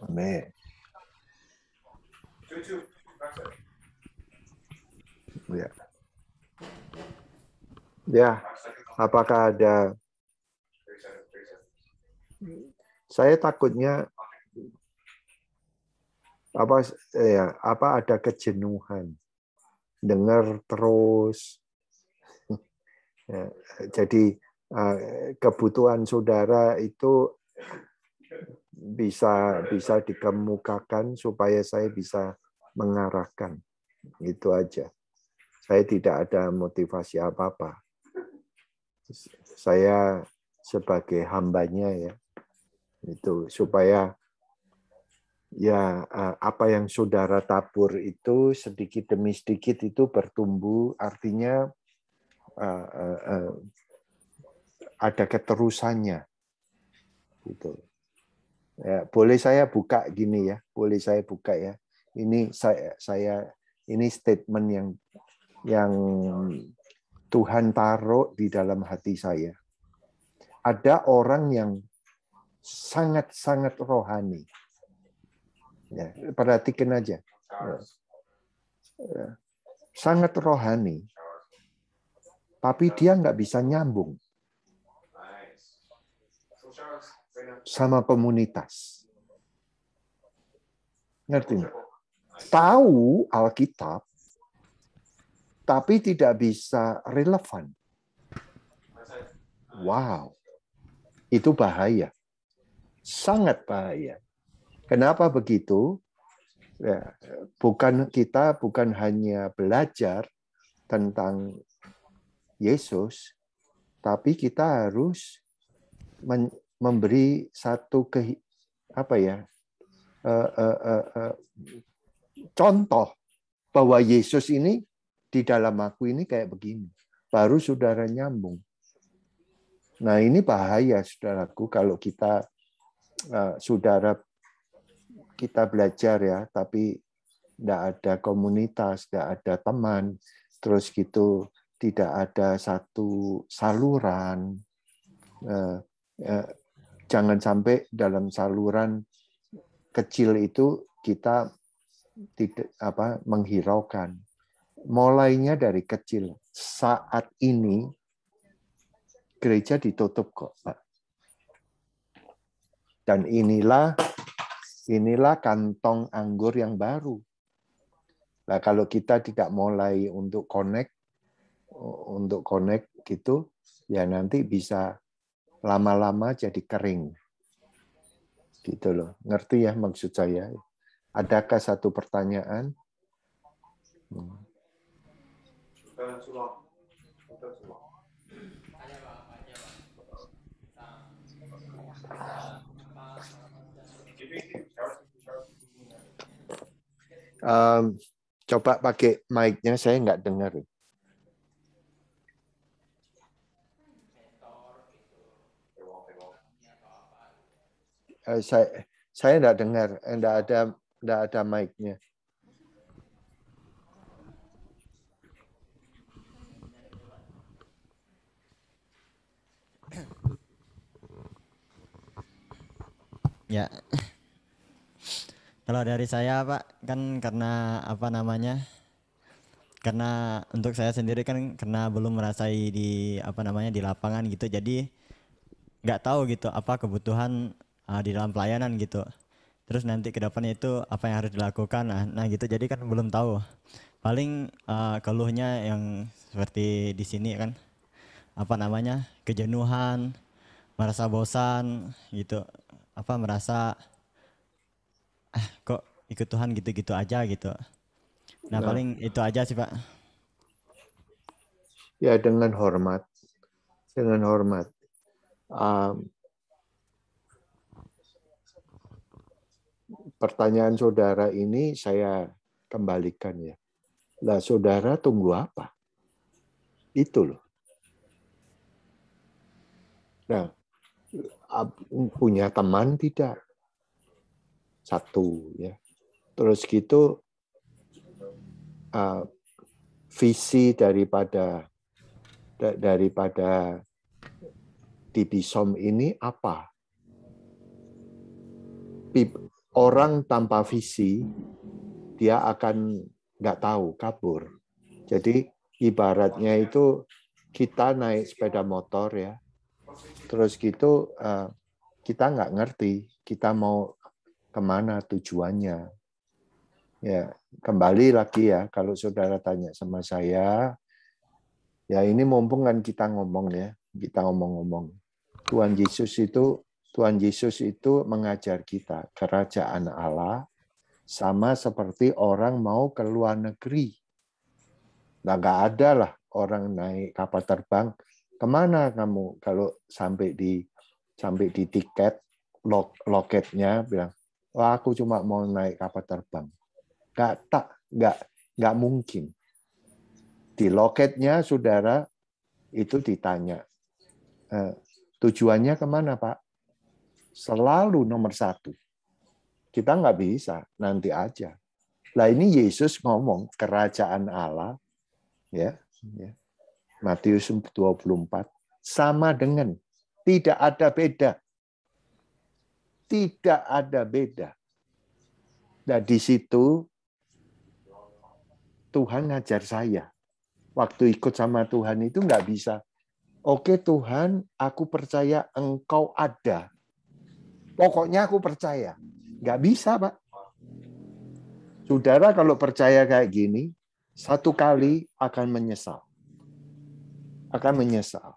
Amin. Ya. Ya, apakah ada? Saya takutnya apa ada kejenuhan, dengar terus. Ya, jadi kebutuhan saudara itu bisa dikemukakan supaya saya bisa mengarahkan. Itu aja. Saya tidak ada motivasi apa-apa. Saya sebagai hambanya ya, itu supaya ya apa yang saudara tabur itu sedikit demi sedikit itu bertumbuh, artinya ada keterusannya. Gitu. Ya, boleh saya buka gini ya, boleh saya buka ya. Ini ini statement yang Tuhan taruh di dalam hati saya. Ada orang yang sangat-sangat rohani. Ya, perhatikan aja. Ya. Sangat rohani. Tapi dia nggak bisa nyambung sama komunitas. Ngerti nggak? Tahu Alkitab, tapi tidak bisa relevan. Wow, itu bahaya. Sangat bahaya. Kenapa begitu? Ya, kita bukan hanya belajar tentang Yesus, tapi kita harus memberi satu contoh bahwa Yesus ini di dalam aku ini kayak begini. Baru saudara nyambung. Nah ini bahaya saudaraku kalau kita kita belajar ya, tapi tidak ada komunitas, tidak ada teman, terus gitu tidak ada satu saluran. Jangan sampai dalam saluran kecil itu kita tidak menghiraukan. Mulainya dari kecil. Saat ini gereja ditutup kok, Pak. Dan inilah kantong anggur yang baru. Nah, kalau kita tidak mulai untuk connect gitu, ya nanti bisa lama-lama jadi kering. Gitu loh. Ngerti ya maksud saya? Adakah satu pertanyaan? Coba pakai mic-nya, saya nggak dengar. Saya nggak dengar, nggak ada mic-nya. Ya, kalau dari saya Pak, kan karena karena untuk saya sendiri kan karena belum merasai di di lapangan gitu, jadi nggak tahu gitu apa kebutuhan di dalam pelayanan gitu. Terus nanti ke depannya itu apa yang harus dilakukan, nah gitu, jadi kan belum tahu. Paling keluhnya yang seperti di sini kan kejenuhan, merasa bosan gitu, merasa kok ikut Tuhan gitu-gitu aja gitu. Nah paling itu aja sih Pak. Ya dengan hormat. Pertanyaan saudara ini saya kembalikan ya. Lah saudara tunggu apa? Itu loh. Nah, punya teman tidak? Satu ya. Terus gitu visi daripada DBSOM ini apa? orang tanpa visi, dia akan nggak tahu, kabur. Jadi ibaratnya itu kita naik sepeda motor ya, terus gitu kita nggak ngerti kita mau kemana tujuannya. Ya, kembali lagi ya, kalau saudara tanya sama saya, ya ini mumpung kan kita ngomong ya, kita ngomong-ngomong. Tuhan Yesus itu mengajar kita kerajaan Allah sama seperti orang mau ke luar negeri. Nah, nggak ada lah orang naik kapal terbang. Kemana kamu kalau sampai di tiket loketnya bilang, wah aku cuma mau naik kapal terbang. Nggak mungkin. Di loketnya saudara itu ditanya, tujuannya kemana Pak? Selalu nomor 1. Kita nggak bisa, nanti aja. Lah ini Yesus ngomong kerajaan Allah, ya, Matius 24, sama dengan tidak ada beda. Tidak ada beda. Nah di situ Tuhan ngajar saya. Waktu ikut sama Tuhan itu nggak bisa. Oke Tuhan, aku percaya Engkau ada. Pokoknya aku percaya. Nggak bisa, Pak. Saudara kalau percaya kayak gini, satu kali akan menyesal. Akan menyesal.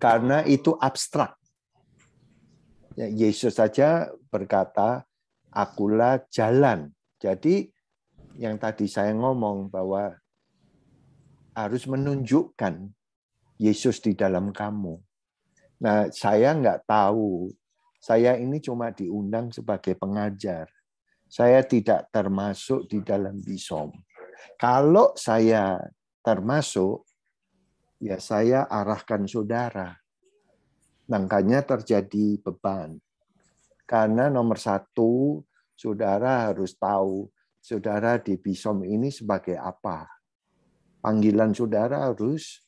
Karena itu abstrak. Ya, Yesus saja berkata, akulah jalan. Jadi yang tadi saya ngomong bahwa harus menunjukkan Yesus di dalam kamu. Nah, saya nggak tahu. Saya ini cuma diundang sebagai pengajar. Saya tidak termasuk di dalam BISOM. Kalau saya termasuk, ya saya arahkan saudara. Makanya terjadi beban. Karena nomor 1, saudara harus tahu saudara di BISOM ini sebagai apa. Panggilan saudara harus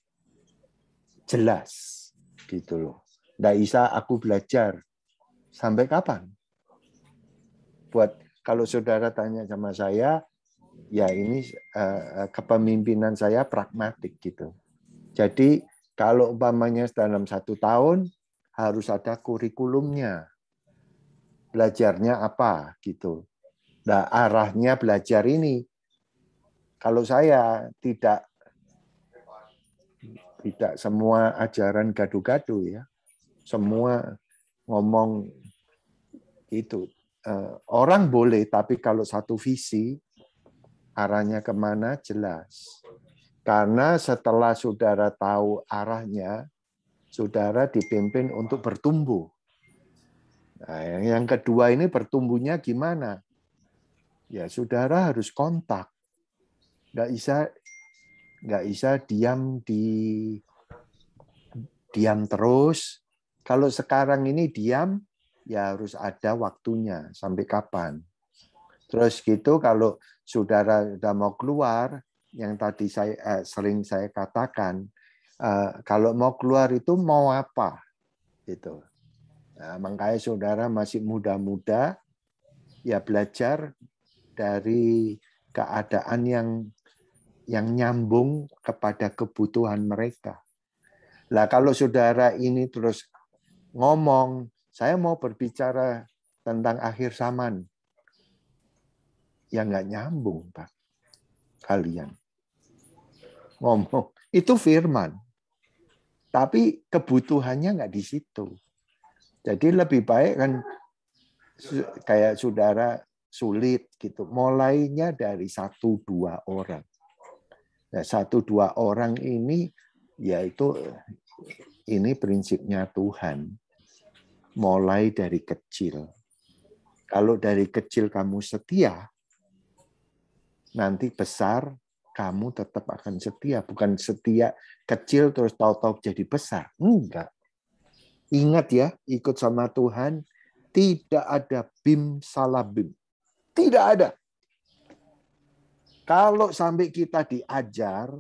jelas. Gitu loh. Nggak bisa aku belajar. Sampai kapan? Buat kalau saudara tanya sama saya, ya ini kepemimpinan saya pragmatik gitu. Jadi kalau umpamanya dalam 1 tahun harus ada kurikulumnya. Belajarnya apa gitu. Nah, arahnya belajar ini kalau saya tidak semua ajaran gadu-gadu ya. Semua ngomong itu. Orang boleh, tapi kalau satu visi, arahnya kemana jelas. Karena setelah saudara tahu arahnya, saudara dipimpin untuk bertumbuh. Nah, yang kedua ini bertumbuhnya gimana? Ya saudara harus kontak. Nggak bisa diam terus. Kalau sekarang ini diam, ya harus ada waktunya. Sampai kapan? Terus gitu kalau saudara sudah mau keluar, yang tadi sering saya katakan, kalau mau keluar itu mau apa? Gitu. Nah, makanya saudara masih muda-muda, ya belajar dari keadaan yang nyambung kepada kebutuhan mereka. Lah kalau saudara ini terus ngomong, saya mau berbicara tentang akhir zaman, ya nggak nyambung, Pak. Kalian ngomong itu firman, tapi kebutuhannya nggak di situ. Jadi lebih baik kan kayak saudara sulit gitu. Mulainya dari 1-2 orang. Nah, 1-2 orang ini yaitu ini prinsipnya Tuhan. Mulai dari kecil. Kalau dari kecil kamu setia, nanti besar kamu tetap akan setia. Bukan setia kecil terus tahu-tahu jadi besar. Enggak. Ingat ya, ikut sama Tuhan, tidak ada bim salah bim. Tidak ada. Kalau sampai kita diajar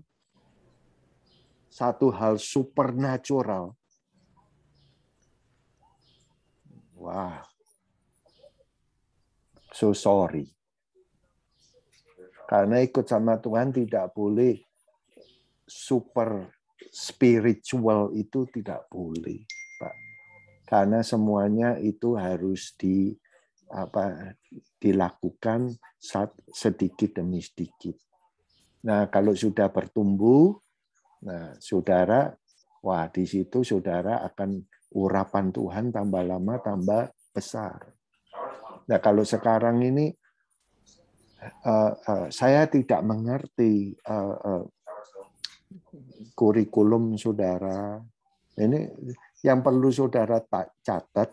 satu hal supernatural, wah, So sorry. Karena ikut sama Tuhan tidak boleh super spiritual, itu tidak boleh, Pak. Karena semuanya itu harus dilakukan sedikit demi sedikit. Nah, kalau sudah bertumbuh, nah saudara, wah di situ saudara akan urapan Tuhan tambah lama tambah besar. Nah, kalau sekarang ini saya tidak mengerti kurikulum saudara. Ini yang perlu saudara catat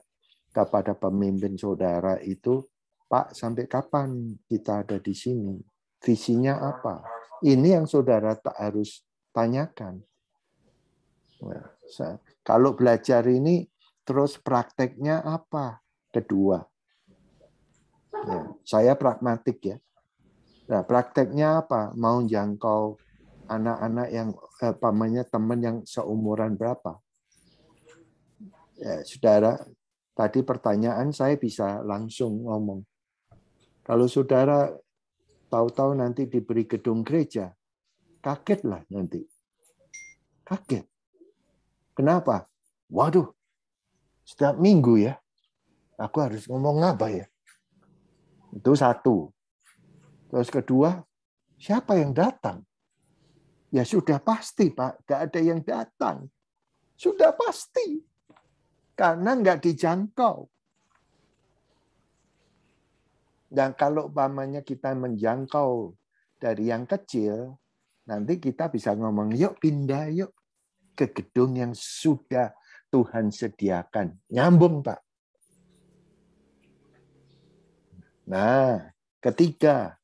kepada pemimpin saudara itu, Pak, sampai kapan kita ada di sini? Visinya apa? Ini yang saudara tak harus tanyakan. Nah, kalau belajar ini, terus prakteknya apa? Kedua. Ya, saya pragmatik ya. Nah, prakteknya apa? Mau jangkau anak-anak yang teman yang seumuran berapa? Ya, saudara, tadi pertanyaan saya bisa langsung ngomong. Kalau saudara tahu-tahu nanti diberi gedung gereja, kagetlah nanti. Kaget. Kenapa? Waduh, setiap minggu ya, aku harus ngomong apa ya? Itu satu. Terus kedua, siapa yang datang? Ya sudah pasti, Pak. Nggak ada yang datang. Sudah pasti. Karena nggak dijangkau. Dan kalau umpamanya kita menjangkau dari yang kecil, nanti kita bisa ngomong, yuk pindah yuk ke gedung yang sudah Tuhan sediakan. Nyambung, Pak. Nah, ketiga,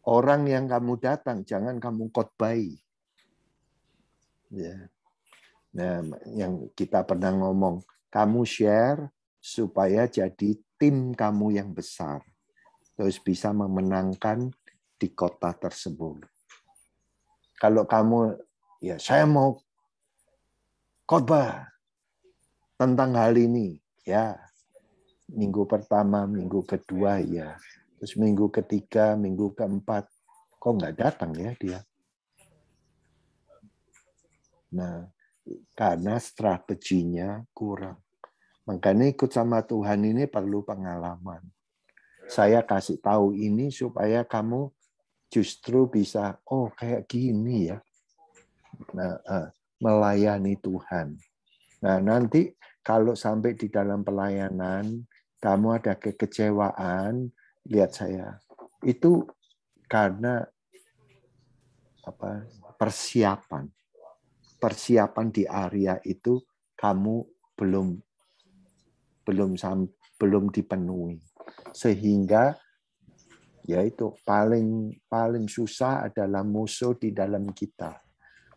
orang yang kamu datang, jangan kamu khotbahi. Ya. Nah, yang kita pernah ngomong, kamu share supaya jadi tim kamu yang besar. Terus bisa memenangkan di kota tersebut. Kalau kamu, ya saya mau khotbah tentang hal ini, ya minggu pertama, minggu kedua, ya. Terus minggu ketiga, minggu keempat, kok nggak datang ya dia? Nah, karena strateginya kurang. Makanya ikut sama Tuhan ini perlu pengalaman. Saya kasih tahu ini supaya kamu justru bisa, oh kayak gini ya. Nah, melayani Tuhan. Nah, nanti kalau sampai di dalam pelayanan, kamu ada kekecewaan, lihat saya. Itu karena persiapan. Persiapan di area itu kamu belum dipenuhi. Sehingga yaitu paling susah adalah musuh di dalam kita.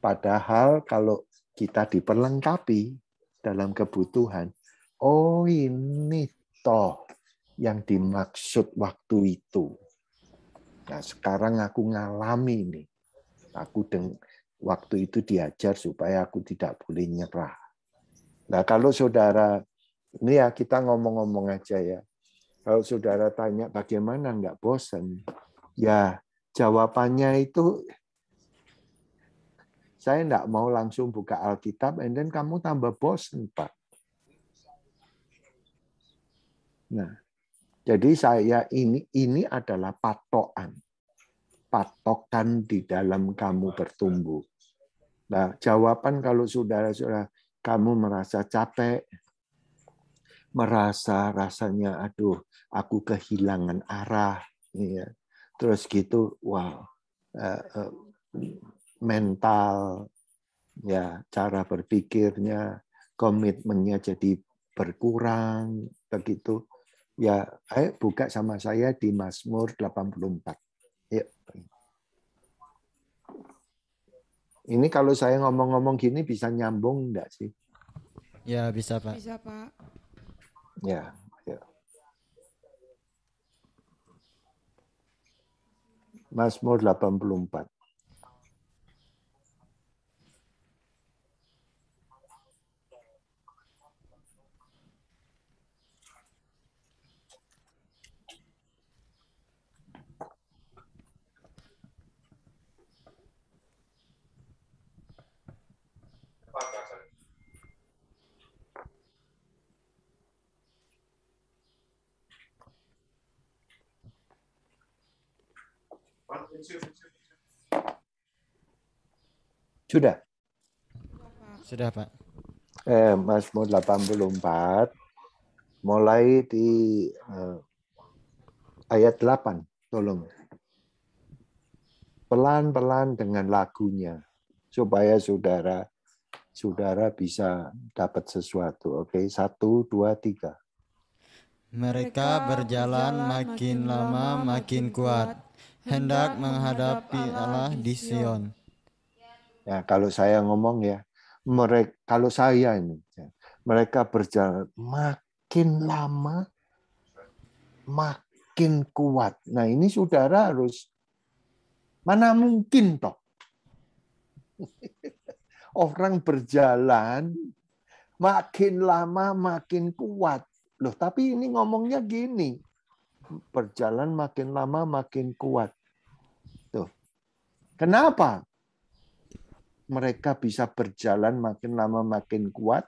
Padahal kalau kita diperlengkapi dalam kebutuhan, oh ini toh yang dimaksud waktu itu. Nah, sekarang aku ngalami ini. Waktu itu diajar supaya aku tidak boleh nyerah. Nah, kalau saudara, ini ya kita ngomong-ngomong aja ya. Kalau saudara tanya bagaimana nggak bosan, ya jawabannya itu saya nggak mau langsung buka Alkitab, and then kamu tambah bosan, Pak. Nah, jadi saya ini adalah patokan di dalam kamu bertumbuh. Nah, jawaban kalau saudara-saudara kamu merasa capek, merasa rasanya aduh, aku kehilangan arah, ya. Terus gitu, wow, mental, ya cara berpikirnya, komitmennya jadi berkurang, begitu. Ya, ayo buka sama saya di Mazmur 84. Yuk. Ini kalau saya ngomong-ngomong gini bisa nyambung enggak sih? Ya, bisa, Pak. Bisa, Pak. Ya, ya. Mazmur 84. Sudah? Sudah, Pak. Mazmur 84, mulai di ayat 8, tolong. Pelan-pelan dengan lagunya, supaya saudara bisa dapat sesuatu. Oke, 1, 2, 3. Mereka berjalan makin lama makin kuat, hendak menghadapi Allah di Sion. Ya, kalau saya ngomong ya, kalau saya ini, mereka berjalan makin lama, makin kuat. Nah, ini saudara harus, mana mungkin toh orang berjalan makin lama makin kuat. Loh, tapi ini ngomongnya gini, berjalan makin lama makin kuat. Tuh. Kenapa mereka bisa berjalan makin lama makin kuat?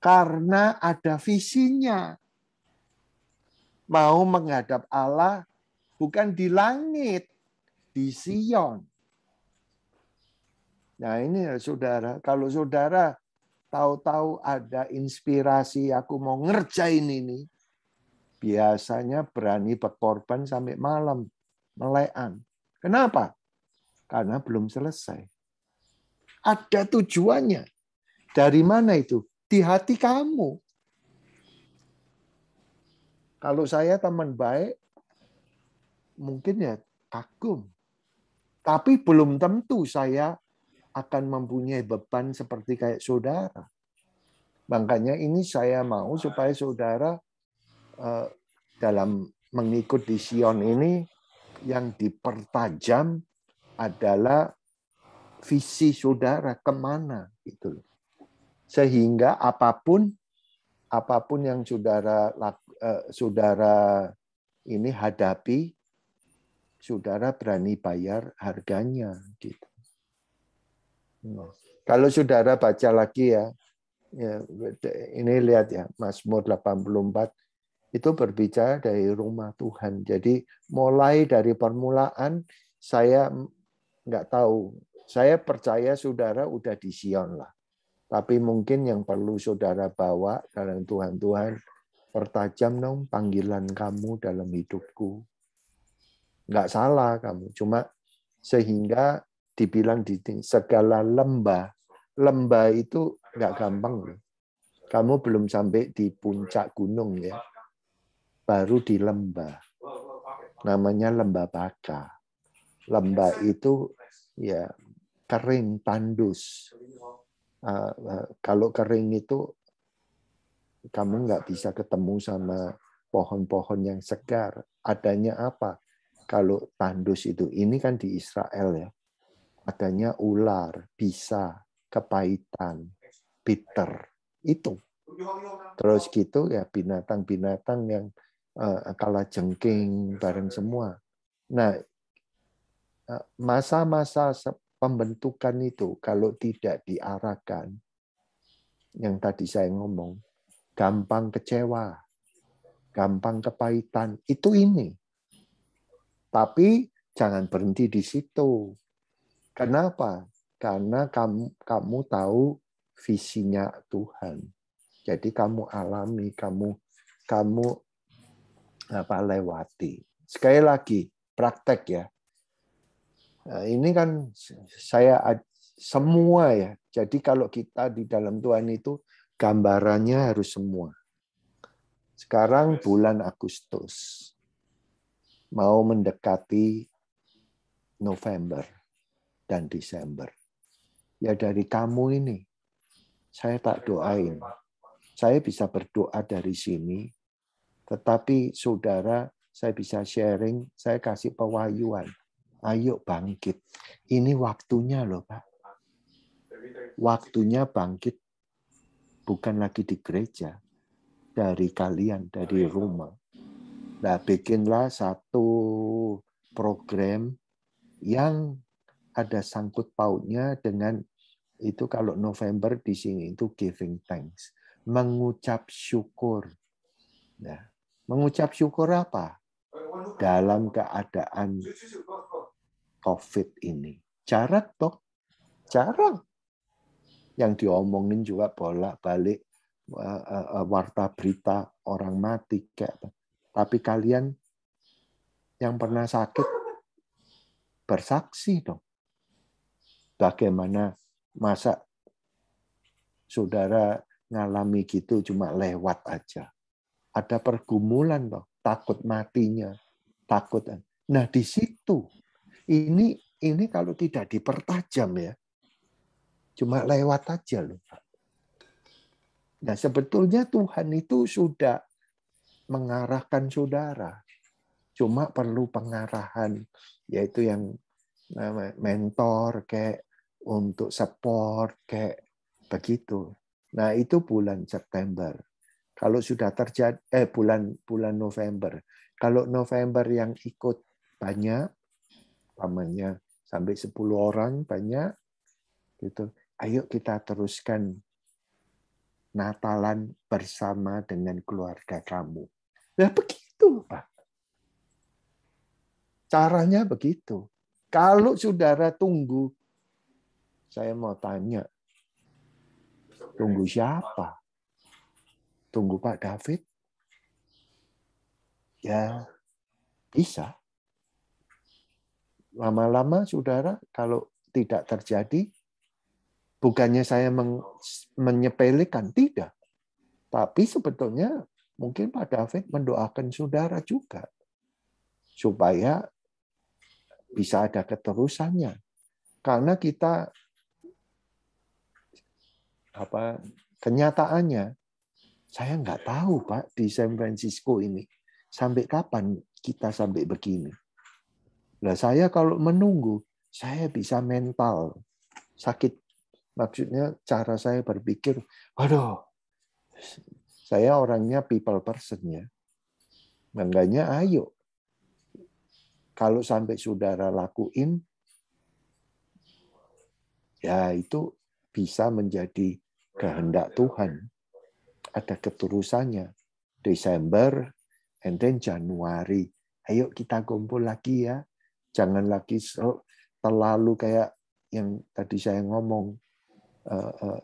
Karena ada visinya. Mau menghadap Allah bukan di langit, di Sion. Nah ini saudara, kalau saudara tahu-tahu ada inspirasi aku mau ngerjain ini, biasanya berani berkorban sampai malam, melekan. Kenapa? Karena belum selesai. Ada tujuannya. Dari mana itu? Di hati kamu. Kalau saya teman baik, mungkin ya kagum. Tapi belum tentu saya akan mempunyai beban seperti kayak saudara. Makanya ini saya mau supaya saudara dalam mengikut di Sion ini yang dipertajam adalah visi saudara kemana gitu. Sehingga apapun yang saudara ini hadapi, saudara berani bayar harganya gitu. Kalau saudara baca lagi ya, ini lihat ya, Mazmur 84 itu berbicara dari rumah Tuhan. Jadi mulai dari permulaan saya nggak tahu, saya percaya saudara udah di Sion lah. Tapi mungkin yang perlu saudara bawa dalam Tuhan, pertajam dong panggilan kamu dalam hidupku. Nggak salah kamu, cuma sehingga dibilang di segala lembah. Lembah itu nggak gampang. Kamu belum sampai di puncak gunung ya. Baru di lembah. Namanya lembah baka. Lembah itu ya kering, tandus. Kalau kering itu kamu nggak bisa ketemu sama pohon-pohon yang segar. Adanya apa? Kalau tandus itu, ini kan di Israel ya. Adanya ular, bisa, kepahitan, bitter. Itu. Terus gitu ya binatang-binatang yang kalajengking bareng semua. Nah, masa-masa pembentukan itu kalau tidak diarahkan, yang tadi saya ngomong, gampang kecewa, gampang kepahitan, itu ini. Tapi jangan berhenti di situ. Kenapa? Karena kamu tahu visinya Tuhan. Jadi kamu alami, kamu lewati. Sekali lagi, praktek ya. Nah, ini kan saya semua ya. Jadi kalau kita di dalam Tuhan itu gambarannya harus semua. Sekarang bulan Agustus. Mau mendekati November dan Desember. Ya dari kamu ini, saya tak doain. Saya bisa berdoa dari sini, tetapi saudara, saya bisa sharing, saya kasih pewahyuan. Ayo bangkit. Ini waktunya loh, Pak. Waktunya bangkit bukan lagi di gereja, dari kalian, dari rumah. Nah, bikinlah satu program yang ada sangkut pautnya dengan itu kalau November di sini itu giving thanks. Mengucap syukur. Nah, mengucap syukur apa? Dalam keadaan COVID ini. Jarang toh, jarang. Yang diomongin juga bolak-balik warta berita orang mati kayak apa. Tapi kalian yang pernah sakit bersaksi dong. Bagaimana masa saudara ngalami gitu cuma lewat aja. Ada pergumulan toh, takut matinya, takut. Nah, di situ ini kalau tidak dipertajam ya, cuma lewat aja loh. Nah, sebetulnya Tuhan itu sudah mengarahkan saudara. Cuma perlu pengarahan, yaitu yang mentor, kayak untuk support, kayak begitu. Nah, itu bulan September. Kalau sudah terjadi, bulan November. Kalau November yang ikut banyak, pamannya sampai 10 orang banyak, gitu. Ayo kita teruskan Natalan bersama dengan keluarga kamu. Nah, begitu, Pak. Caranya begitu. Kalau saudara tunggu, saya mau tanya, tunggu siapa? Tunggu Pak David? Ya, bisa. Lama-lama, saudara, kalau tidak terjadi, bukannya saya menyepelekan, tidak. Tapi sebetulnya mungkin Pak David mendoakan saudara juga. Supaya bisa ada keterusannya. Karena kita, kenyataannya, saya nggak tahu Pak, di San Francisco ini, sampai kapan kita sampai begini. Nah, saya kalau menunggu, saya bisa mental sakit. Maksudnya cara saya berpikir, waduh, saya orangnya people person ya. Makanya ayo, kalau sampai saudara lakuin, ya itu bisa menjadi kehendak Tuhan. Ada keterusannya. Desember, and then Januari. Ayo kita kumpul lagi ya. Jangan lagi terlalu kayak yang tadi saya ngomong,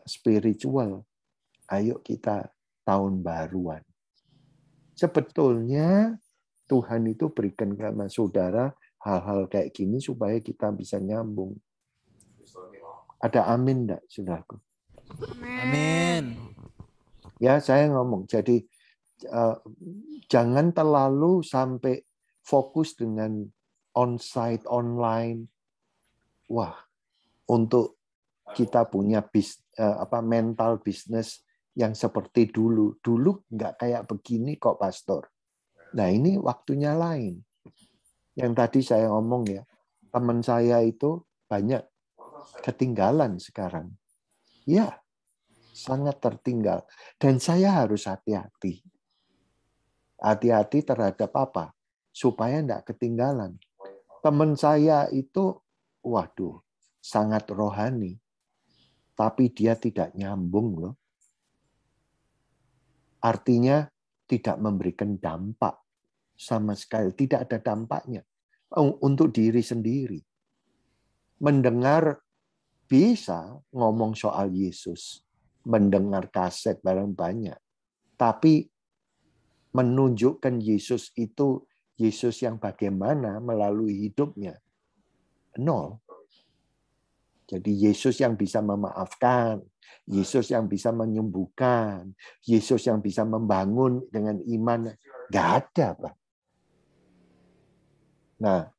spiritual. Ayo kita tahun baruan. Sebetulnya Tuhan itu berikan kepada saudara hal-hal kayak gini supaya kita bisa nyambung. Ada amin enggak, saudaraku? Amin. Ya, saya ngomong. Jadi jangan terlalu sampai fokus dengan on-site, online. Wah, untuk kita punya mental bisnis yang seperti dulu. Dulu nggak kayak begini kok, Pastor. Nah, ini waktunya lain. Yang tadi saya ngomong ya, teman saya itu banyak ketinggalan sekarang. Ya, sangat tertinggal. Dan saya harus hati-hati. Hati-hati terhadap apa? Supaya enggak ketinggalan. Teman saya itu, waduh, sangat rohani. Tapi dia tidak nyambung loh. Artinya tidak memberikan dampak sama sekali. Tidak ada dampaknya untuk diri sendiri. Mendengar bisa ngomong soal Yesus. Mendengar kaset barang banyak. Tapi menunjukkan Yesus itu Yesus yang bagaimana melalui hidupnya. Nol. Jadi Yesus yang bisa memaafkan, Yesus yang bisa menyembuhkan, Yesus yang bisa membangun dengan iman, nggak ada, Pak. Nah,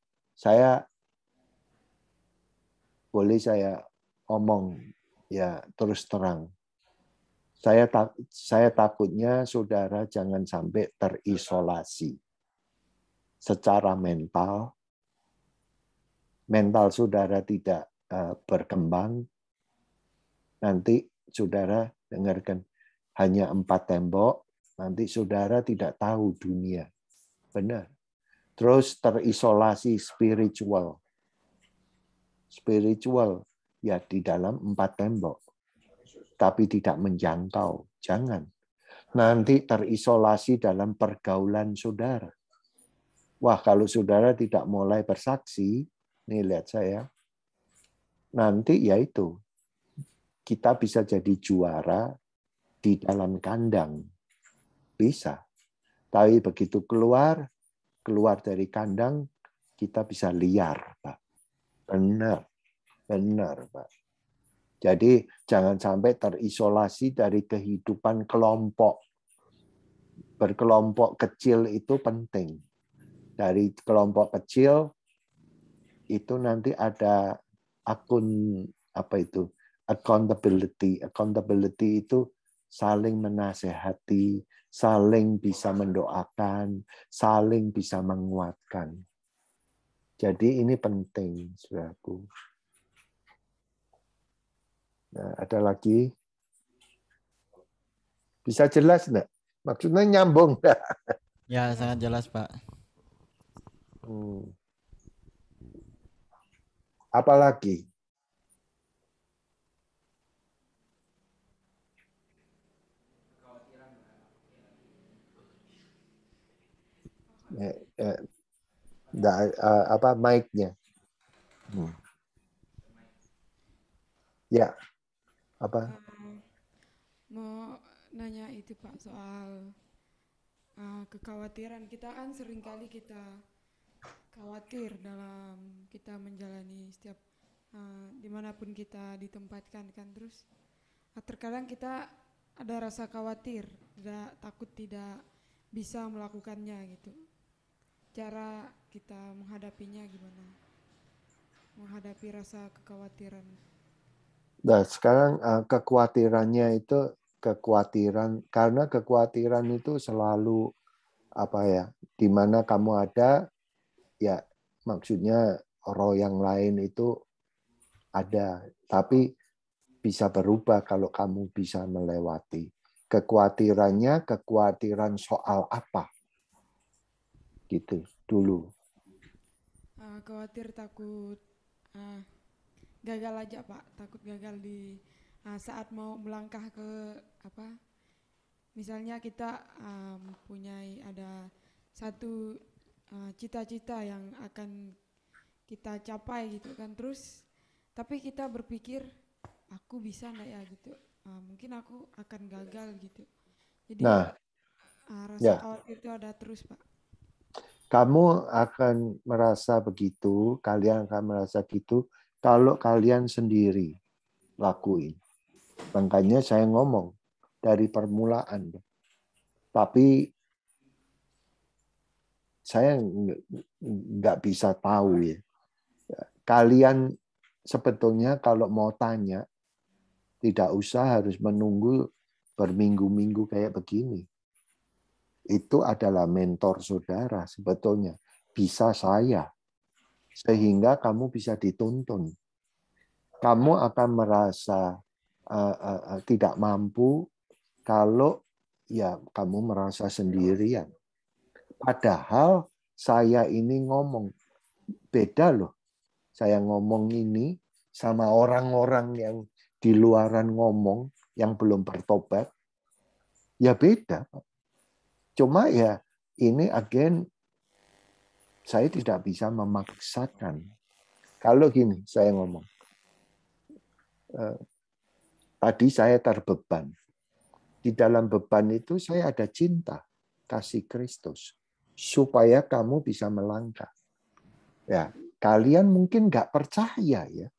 boleh saya omong ya terus terang. Saya takutnya saudara jangan sampai terisolasi secara mental. Mental saudara tidak berkembang. Nanti saudara dengarkan, hanya 4 tembok, nanti saudara tidak tahu dunia. Benar. Terus terisolasi spiritual. Spiritual ya di dalam 4 tembok. Tapi tidak menjangkau. Jangan. Nanti terisolasi dalam pergaulan saudara. Wah, kalau saudara tidak mulai bersaksi, nih lihat saya, nanti yaitu kita bisa jadi juara di dalam kandang. Bisa. Tapi begitu keluar dari kandang, kita bisa liar, Pak. Benar, Pak. Jadi jangan sampai terisolasi dari kehidupan kelompok. Berkelompok kecil itu penting. Dari kelompok kecil itu nanti ada akun apa itu? Accountability. Accountability itu saling menasehati, saling bisa mendoakan, saling bisa menguatkan. Jadi ini penting, saudaraku. Nah, ada lagi? Bisa jelas enggak? Maksudnya nyambung enggak? Ya, sangat jelas, Pak. Apa lagi? Apa mic-nya? Ya, apa? Mau nanya itu Pak soal kekhawatiran. Kita kan seringkali kita khawatir dalam kita menjalani setiap dimanapun kita ditempatkan kan, terus terkadang kita ada rasa khawatir, takut tidak bisa melakukannya gitu. Cara kita menghadapinya gimana? Menghadapi rasa kekhawatiran. Nah, sekarang kekhawatirannya itu karena kekhawatiran itu selalu apa ya? Di mana kamu ada, ya maksudnya roh yang lain itu ada, tapi bisa berubah kalau kamu bisa melewati. Kekhawatirannya kekhawatiran soal apa? Gitu dulu. Khawatir takut gagal aja Pak, takut gagal di saat mau melangkah ke apa, misalnya kita mempunyai ada satu cita-cita yang akan kita capai gitu kan, terus tapi kita berpikir aku bisa enggak ya gitu, mungkin aku akan gagal gitu, jadi rasa ya. khawatir itu ada terus Pak. Kamu akan merasa begitu, kalian akan merasa gitu kalau kalian sendiri lakuin. Makanya saya ngomong dari permulaan. Tapi saya nggak bisa tahu ya. Kalian sebetulnya kalau mau tanya, tidak usah harus menunggu berminggu-minggu kayak begini. Itu adalah mentor saudara sebetulnya. Bisa saya. Sehingga kamu bisa dituntun. Kamu akan merasa tidak mampu kalau ya kamu merasa sendirian. Padahal saya ini ngomong, beda loh. Saya ngomong ini sama orang-orang yang di luaran ngomong, yang belum bertobat, ya beda. Cuma ya ini again, saya tidak bisa memaksakan. Kalau gini, saya ngomong, tadi saya terbeban. Di dalam beban itu saya ada cinta, kasih Kristus, supaya kamu bisa melangkah. Ya, kalian mungkin nggak percaya ya.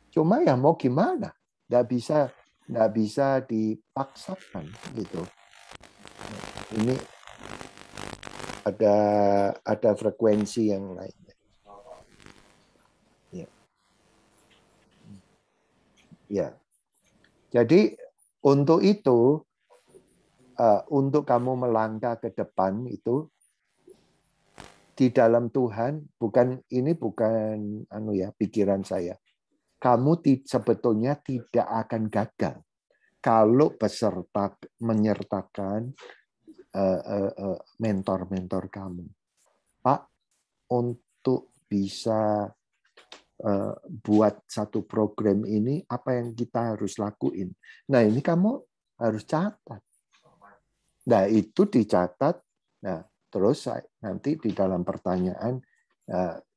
Cuma ya mau gimana? Nggak bisa dipaksakan gitu. Ini ada frekuensi yang lainnya. Ya. Ya. Jadi untuk itu, untuk kamu melangkah ke depan itu di dalam Tuhan, bukan pikiran saya. Kamu sebetulnya tidak akan gagal kalau menyertakan mentor-mentor kamu. Pak, untuk bisa buat satu program ini, apa yang kita harus lakuin? Nah, ini kamu harus catat. Nah, itu dicatat. Nah, terus nanti di dalam pertanyaan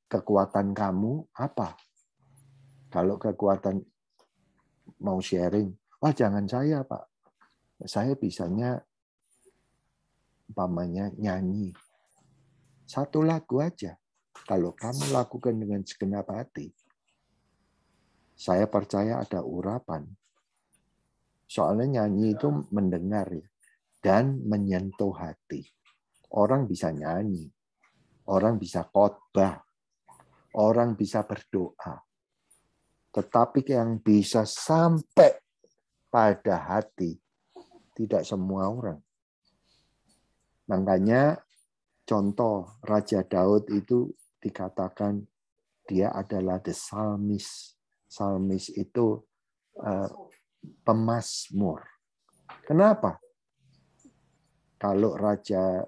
kekuatan kamu apa? Kalau kekuatan mau sharing, wah jangan saya Pak. Saya bisanya umpamanya nyanyi. Satu lagu aja. Kalau kamu lakukan dengan segenap hati, saya percaya ada urapan. Soalnya nyanyi itu mendengar ya, dan menyentuh hati. Orang bisa nyanyi, orang bisa khotbah, orang bisa berdoa. Tetapi yang bisa sampai pada hati, tidak semua orang. Makanya contoh Raja Daud itu dikatakan dia adalah the psalmist. Psalmist itu pemazmur. Kenapa? Kalau Raja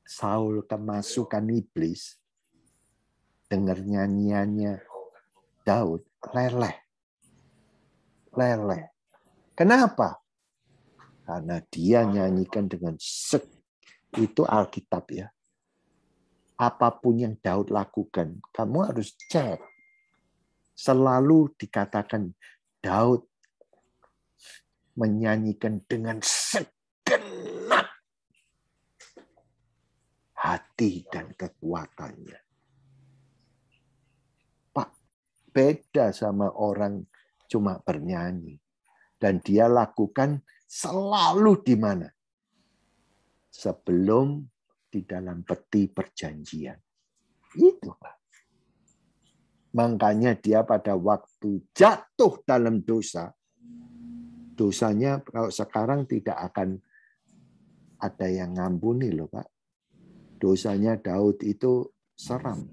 Saul kemasukan iblis, dengar nyanyiannya Daud, leleh. Leleh. Kenapa? Karena dia nyanyikan dengan itu Alkitab ya. Apapun yang Daud lakukan, kamu harus cek. Selalu dikatakan Daud menyanyikan dengan segenap hati dan kekuatannya. Pak, beda sama orang cuma bernyanyi. Dan dia lakukan selalu di mana? Sebelum di dalam peti perjanjian. Itu, Pak. Makanya dia pada waktu jatuh dalam dosa, dosanya kalau sekarang tidak akan ada yang ngampuni loh, Pak. Dosanya Daud itu seram.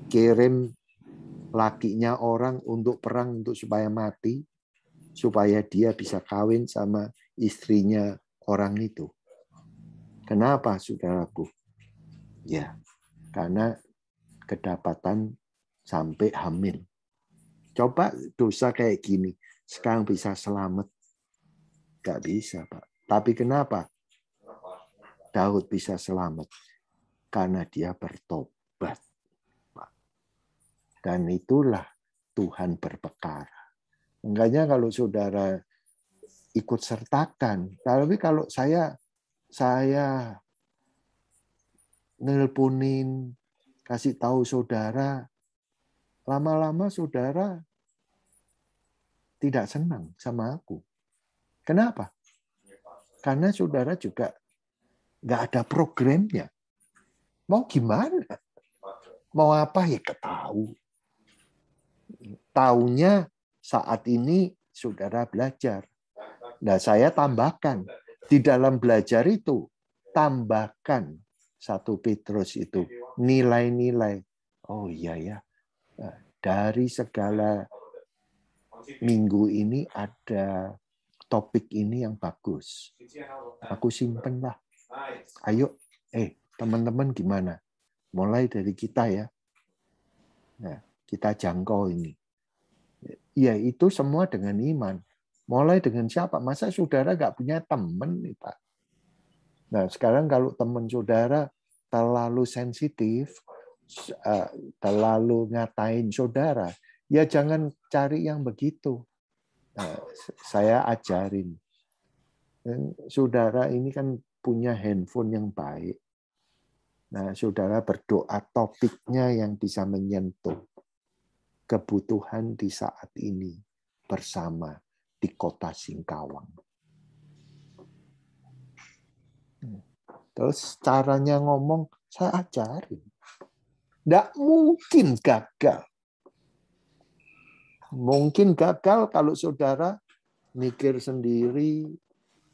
Kirim lakinya orang untuk perang untuk supaya mati, supaya dia bisa kawin sama istrinya orang itu. Kenapa, saudaraku? Ya, karena kedapatan sampai hamil. Coba dosa kayak gini, sekarang bisa selamat. Gak bisa, Pak. Tapi kenapa Daud bisa selamat? Karena dia bertobat. Pak. Dan itulah Tuhan berperkara. Makanya kalau saudara ikut sertakan, tapi kalau saya nelponin, kasih tahu saudara, lama-lama saudara tidak senang sama aku. Kenapa? Karena saudara juga nggak ada programnya. Mau gimana? Mau apa ya ketahu. Taunya saat ini saudara belajar. Nah, saya tambahkan. Di dalam belajar itu, tambahkan 1 Petrus itu. Nilai-nilai. Oh iya ya. Dari segala minggu ini ada topik ini yang bagus. Aku simpen lah. Ayo, teman-teman gimana? Mulai dari kita ya. Nah, kita jangkau ini. Ya, itu semua dengan iman. Mulai dengan siapa? Masa saudara nggak punya teman nih, Pak? Nah, sekarang kalau teman saudara terlalu sensitif, terlalu ngatain saudara, ya jangan cari yang begitu. Nah, saya ajarin. Saudara ini kan punya handphone yang baik. Nah, saudara berdoa topiknya yang bisa menyentuh kebutuhan di saat ini bersama di kota Singkawang. Terus caranya ngomong saya ajarin. Nggak mungkin gagal. Mungkin gagal kalau saudara mikir sendiri,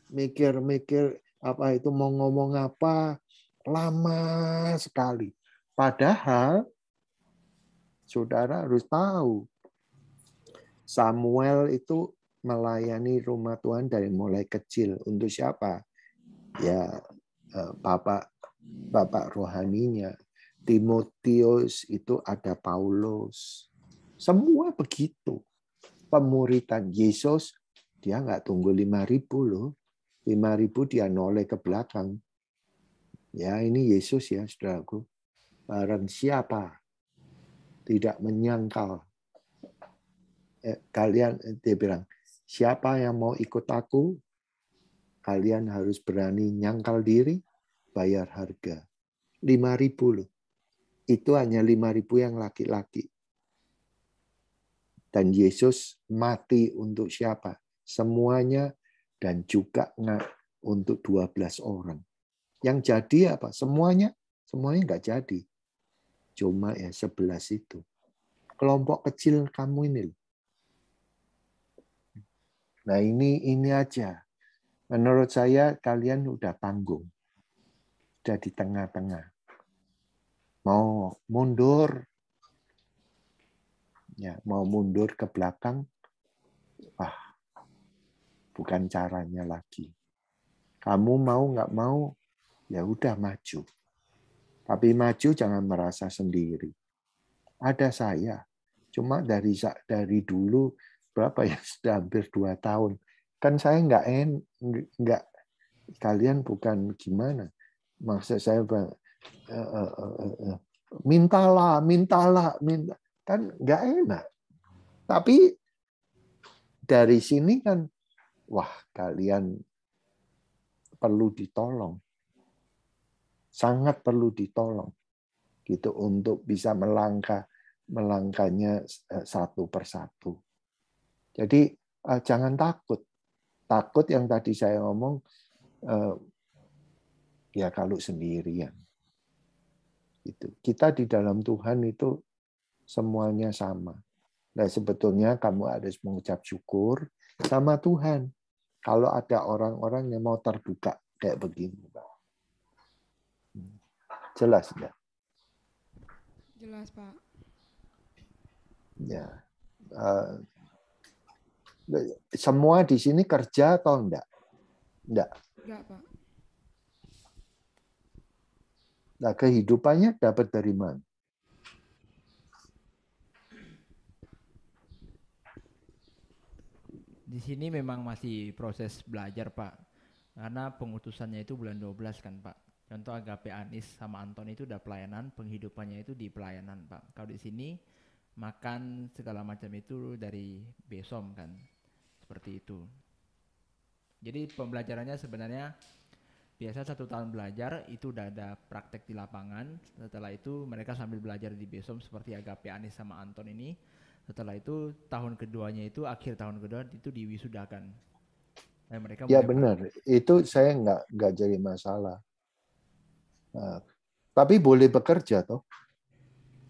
mikir-mikir apa itu mau ngomong apa, lama sekali. Padahal saudara harus tahu, Samuel itu melayani rumah Tuhan dari mulai kecil. Untuk siapa? Ya, bapak rohaninya. Timotius itu ada Paulus. Semua begitu. Pemuritan Yesus, dia nggak tunggu 5.000 loh. 5.000 dia noleh ke belakang. Ya, ini Yesus ya, saudaraku. barang siapa tidak menyangkal. Dia bilang, siapa yang mau ikut aku, kalian harus berani nyangkal diri, bayar harga. 5.000 loh. Itu hanya 5.000 yang laki-laki. Dan Yesus mati untuk siapa? Semuanya, dan juga untuk 12 orang. Yang jadi apa? Semuanya nggak jadi. Cuma ya 11 itu. Kelompok kecil kamu ini. Nah ini aja. Menurut saya kalian udah tanggung. Udah di tengah-tengah. Mau mundur. Ya, mau mundur ke belakang. Wah, bukan caranya lagi. Kamu mau nggak mau, ya udah maju. Tapi maju jangan merasa sendiri. Ada saya. Cuma dari dulu berapa ya, sudah hampir 2 tahun. Kan saya nggak kalian bukan gimana. Maksud saya minta. Kan nggak enak. Tapi dari sini kan, wah kalian perlu ditolong. Sangat perlu ditolong. Gitu untuk bisa melangkahnya satu persatu. Jadi jangan takut. Takut yang tadi saya ngomong, ya kalau sendirian. Gitu. Kita di dalam Tuhan itu semuanya sama. Nah, sebetulnya kamu harus mengucap syukur sama Tuhan. Kalau ada orang-orang yang mau terbuka kayak begini. Jelas nggak? Jelas, Pak. Ya. Semua di sini kerja atau enggak? Enggak. Enggak, Pak. Nah, kehidupannya dapat dari mana? Di sini memang masih proses belajar, Pak. Karena pengutusannya itu bulan 12 kan, Pak. Contoh Agape Anis sama Anton itu udah pelayanan, penghidupannya itu di pelayanan, Pak. Kalau di sini makan segala macam itu dari Besom kan. Seperti itu. Jadi pembelajarannya sebenarnya biasa 1 tahun belajar itu udah ada praktek di lapangan. Setelah itu mereka sambil belajar di Besom seperti Agape Anis sama Anton ini. Setelah itu tahun keduanya itu akhir tahun kedua itu diwisudakan. Nah, mereka Ya benar, itu saya nggak jadi masalah. Nah, tapi boleh bekerja toh?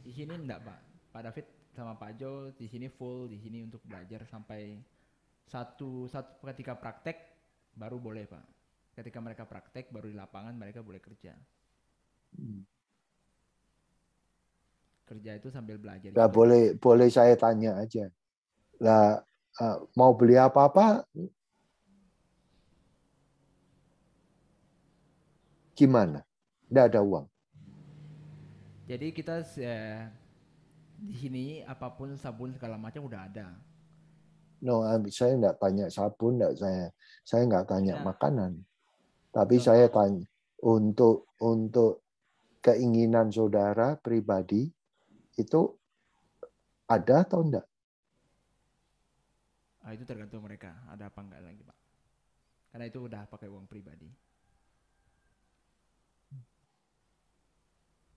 Di sini enggak, Pak. Pak David sama Pak Jo di sini full di sini untuk belajar sampai satu ketika praktek baru boleh, Pak. Ketika mereka praktek baru di lapangan mereka boleh kerja. Kerja itu sambil belajar. Nah, gitu. boleh saya tanya aja. Lah mau beli apa-apa gimana? Nggak ada uang. Jadi kita di sini apapun sabun segala macam udah ada. No, saya nggak tanya sabun, saya nggak tanya makanan. Tapi Contoh, saya tanya untuk keinginan saudara pribadi itu ada atau enggak? itu tergantung mereka ada apa enggak lagi, Pak. Karena itu udah pakai uang pribadi.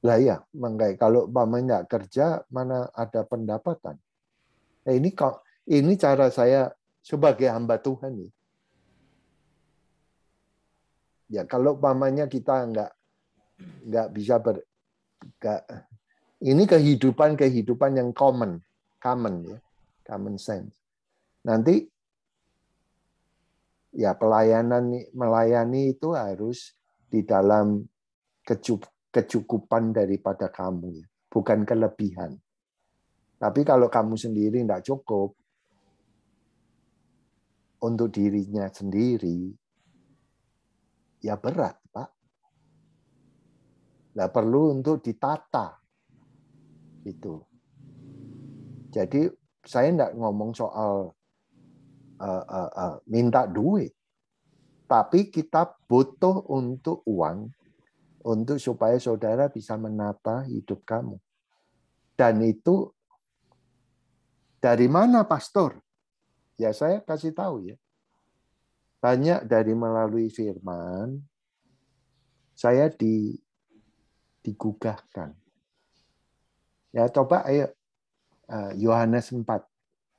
Lah ya, makanya kalau umpamanya nggak kerja mana ada pendapatan. Nah, ini cara saya sebagai hamba Tuhan nih. Ya kalau umpamanya kita nggak bisa ini kehidupan yang common ya, common sense. Nanti ya melayani itu harus di dalam kecukupan daripada kamu, bukan kelebihan. Tapi kalau kamu sendiri tidak cukup untuk dirinya sendiri, ya berat, Pak. Nah, perlu untuk ditata. Itu. Jadi saya tidak ngomong soal minta duit, tapi kita butuh untuk uang untuk supaya saudara bisa menata hidup kamu. Dan itu dari mana, pastor? Ya saya kasih tahu ya. Banyak dari melalui firman, saya digugahkan. Ya coba ayo Yohanes 4.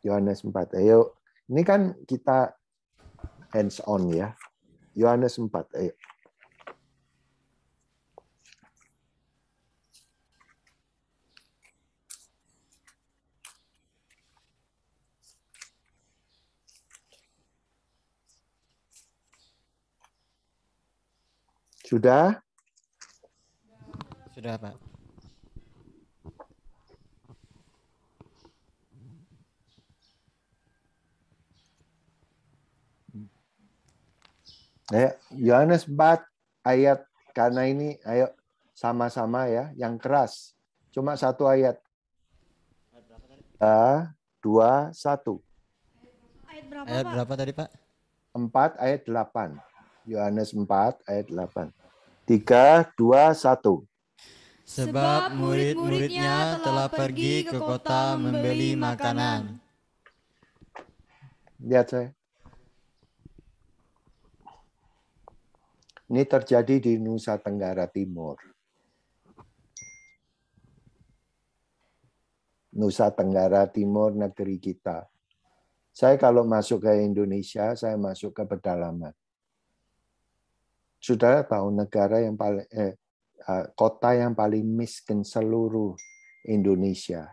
Yohanes 4. Ayo. Ini kan kita hands on ya. Yohanes 4. Ayo. Sudah? Sudah, Pak. Ya, Yohanes 4 ayat, karena ini ayo sama-sama ya, yang keras. Cuma satu ayat. 3, 2, 1. Ayat berapa tadi, Pak? 4 ayat 8. Yohanes 4 ayat 8. 3, 2, 1. Sebab murid-muridnya telah pergi ke kota membeli makanan. Lihat saya. Ini terjadi di Nusa Tenggara Timur. Nusa Tenggara Timur, negeri kita. Saya kalau masuk ke Indonesia, saya masuk ke pedalaman. Saudara tahu negara yang paling kota yang paling miskin seluruh Indonesia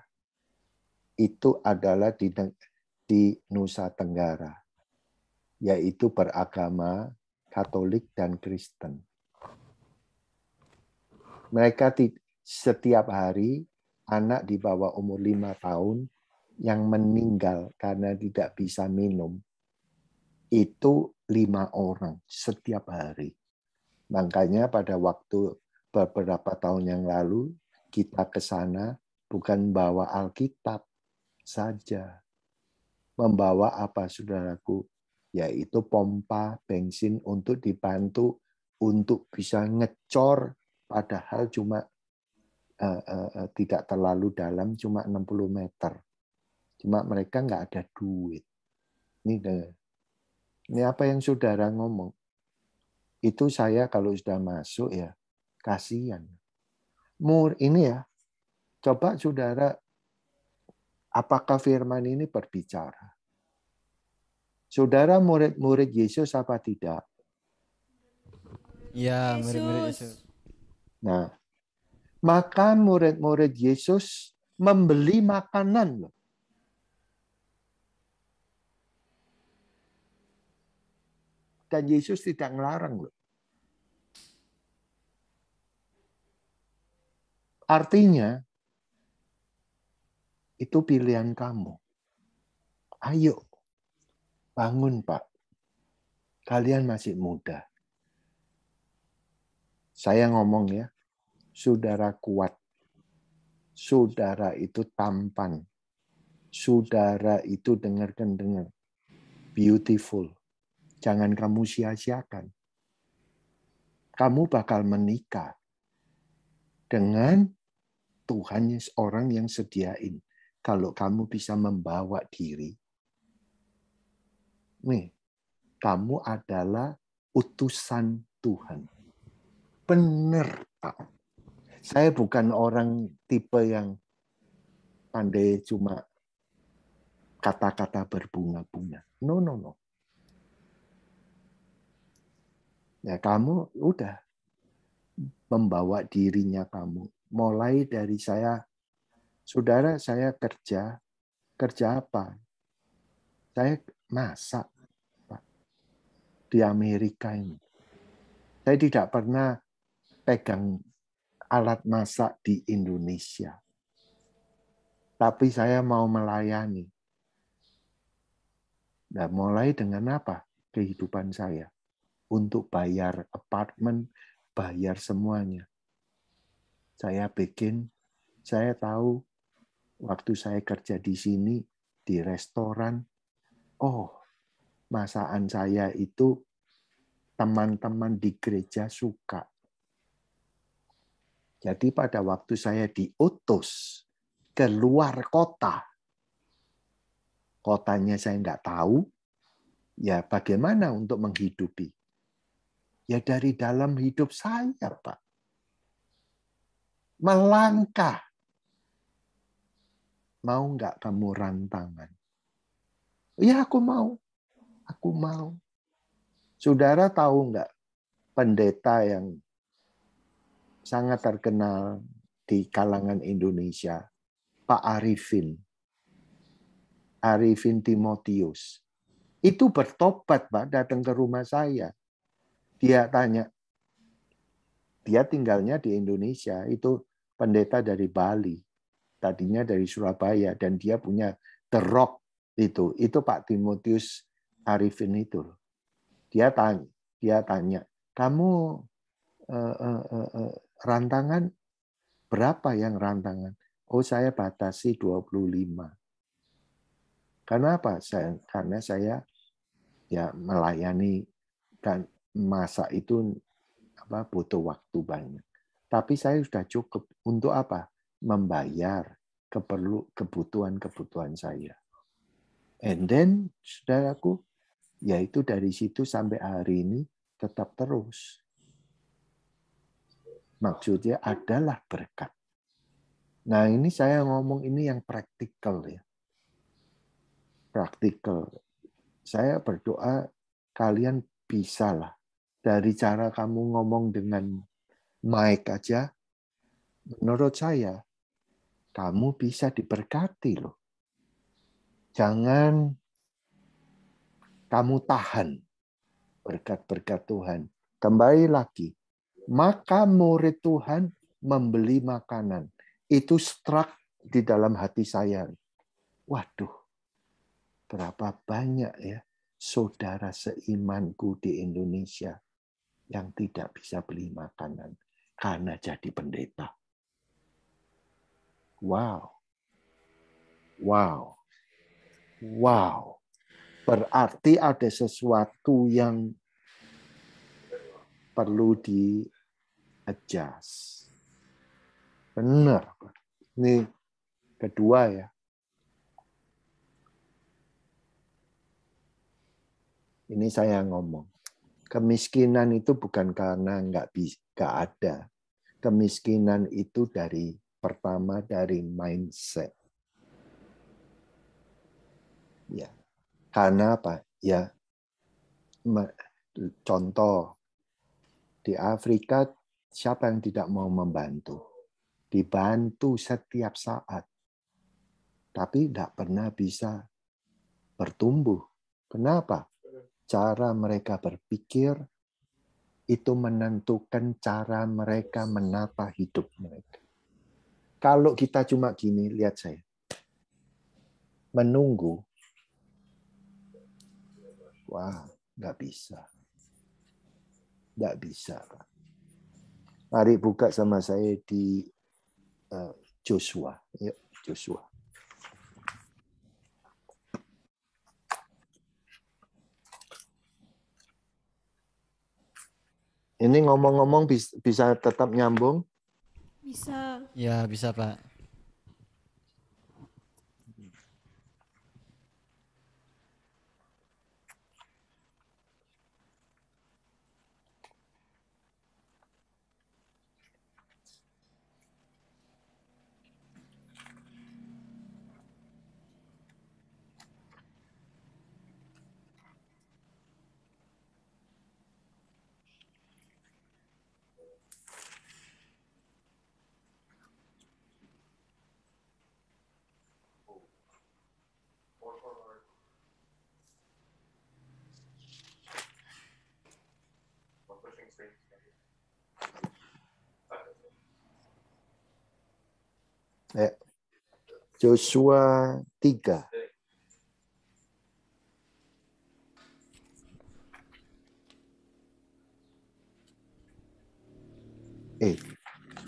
itu adalah di Nusa Tenggara, yaitu beragama Katolik dan Kristen. Mereka setiap hari anak di bawah umur 5 tahun yang meninggal karena tidak bisa minum itu 5 orang setiap hari. Makanya pada waktu beberapa tahun yang lalu kita ke sana bukan bawa Alkitab saja. Membawa apa, saudaraku? Yaitu pompa bensin untuk dibantu untuk bisa ngecor, padahal cuma tidak terlalu dalam, cuma 60 meter. Cuma mereka nggak ada duit. Ini apa yang saudara ngomong? Itu saya kalau sudah masuk ya, kasihan. Ini ya, coba saudara, apakah firman ini berbicara? Saudara murid-murid Yesus apa tidak? Ya, murid-murid Yesus. Nah, maka murid-murid Yesus membeli makanan loh. Dan Yesus tidak ngelarang loh. Artinya, itu pilihan kamu. Ayo, bangun Pak. Kalian masih muda. Saya ngomong ya, saudara kuat. Saudara itu tampan. Saudara itu dengar. Beautiful. Jangan kamu sia-siakan. Kamu bakal menikah dengan Tuhan orang yang sediain. Kalau kamu bisa membawa diri. Nih, kamu adalah utusan Tuhan. Benar, Pak. Saya bukan orang tipe yang pandai cuma kata-kata berbunga-bunga. No. Ya, kamu udah membawa dirinya kamu. Mulai dari saya, saudara, saya kerja apa? Saya masak, Pak, di Amerika ini. Saya tidak pernah pegang alat masak di Indonesia. Tapi saya mau melayani. Nah, mulai dengan apa? Kehidupan saya. Untuk bayar apartemen, bayar semuanya. Saya tahu waktu saya kerja di sini, di restoran, masakan saya itu teman-teman di gereja suka. Jadi pada waktu saya diutus ke luar kota, kotanya saya nggak tahu, ya bagaimana untuk menghidupi? Ya dari dalam hidup saya, Pak. Melangkah. Mau nggak kamu rantangan? Ya aku mau. Aku mau. Saudara tahu nggak pendeta yang sangat terkenal di kalangan Indonesia, Pak Arifin. Arifin Timotius. Itu bertobat, Pak, datang ke rumah saya. Dia tanya, dia tinggalnya di Indonesia, itu pendeta dari Bali. Tadinya dari Surabaya, dan dia punya The Rock itu. Itu Pak Timotius Arifin itu. Dia tanya, kamu rantangan berapa yang rantangan? Oh, saya batasi 25. Kenapa? Karena saya ya melayani, dan masa itu butuh waktu banyak. Tapi saya sudah cukup untuk apa? Membayar kebutuhan saya. And then, saudaraku, yaitu dari situ sampai hari ini tetap terus. Maksudnya adalah berkat. Nah, ini saya ngomong ini yang praktikal ya. Praktikal. Saya berdoa kalian bisalah. Dari cara kamu ngomong dengan mic aja, menurut saya, kamu bisa diberkati loh. Jangan kamu tahan berkat-berkat Tuhan. Kembali lagi, maka murid Tuhan membeli makanan. Itu struck di dalam hati saya. Waduh, berapa banyak ya saudara seimanku di Indonesia yang tidak bisa beli makanan karena jadi pendeta. Wow. Wow. Wow. Berarti ada sesuatu yang perlu di-adjust. Benar. Ini kedua ya. Ini saya ngomong. Kemiskinan itu bukan karena nggak ada. Kemiskinan itu pertama dari mindset. Ya. Karena apa? Ya. Contoh, di Afrika siapa yang tidak mau membantu? Dibantu setiap saat. Tapi tidak pernah bisa bertumbuh. Kenapa? Cara mereka berpikir itu menentukan cara mereka menata hidup mereka. Kalau kita cuma gini, lihat saya. Menunggu. Wah, nggak bisa. Nggak bisa. Mari buka sama saya di Joshua. Yuk, Joshua. Ini ngomong-ngomong bisa tetap nyambung? Bisa. Ya, bisa, Pak. Joshua 3.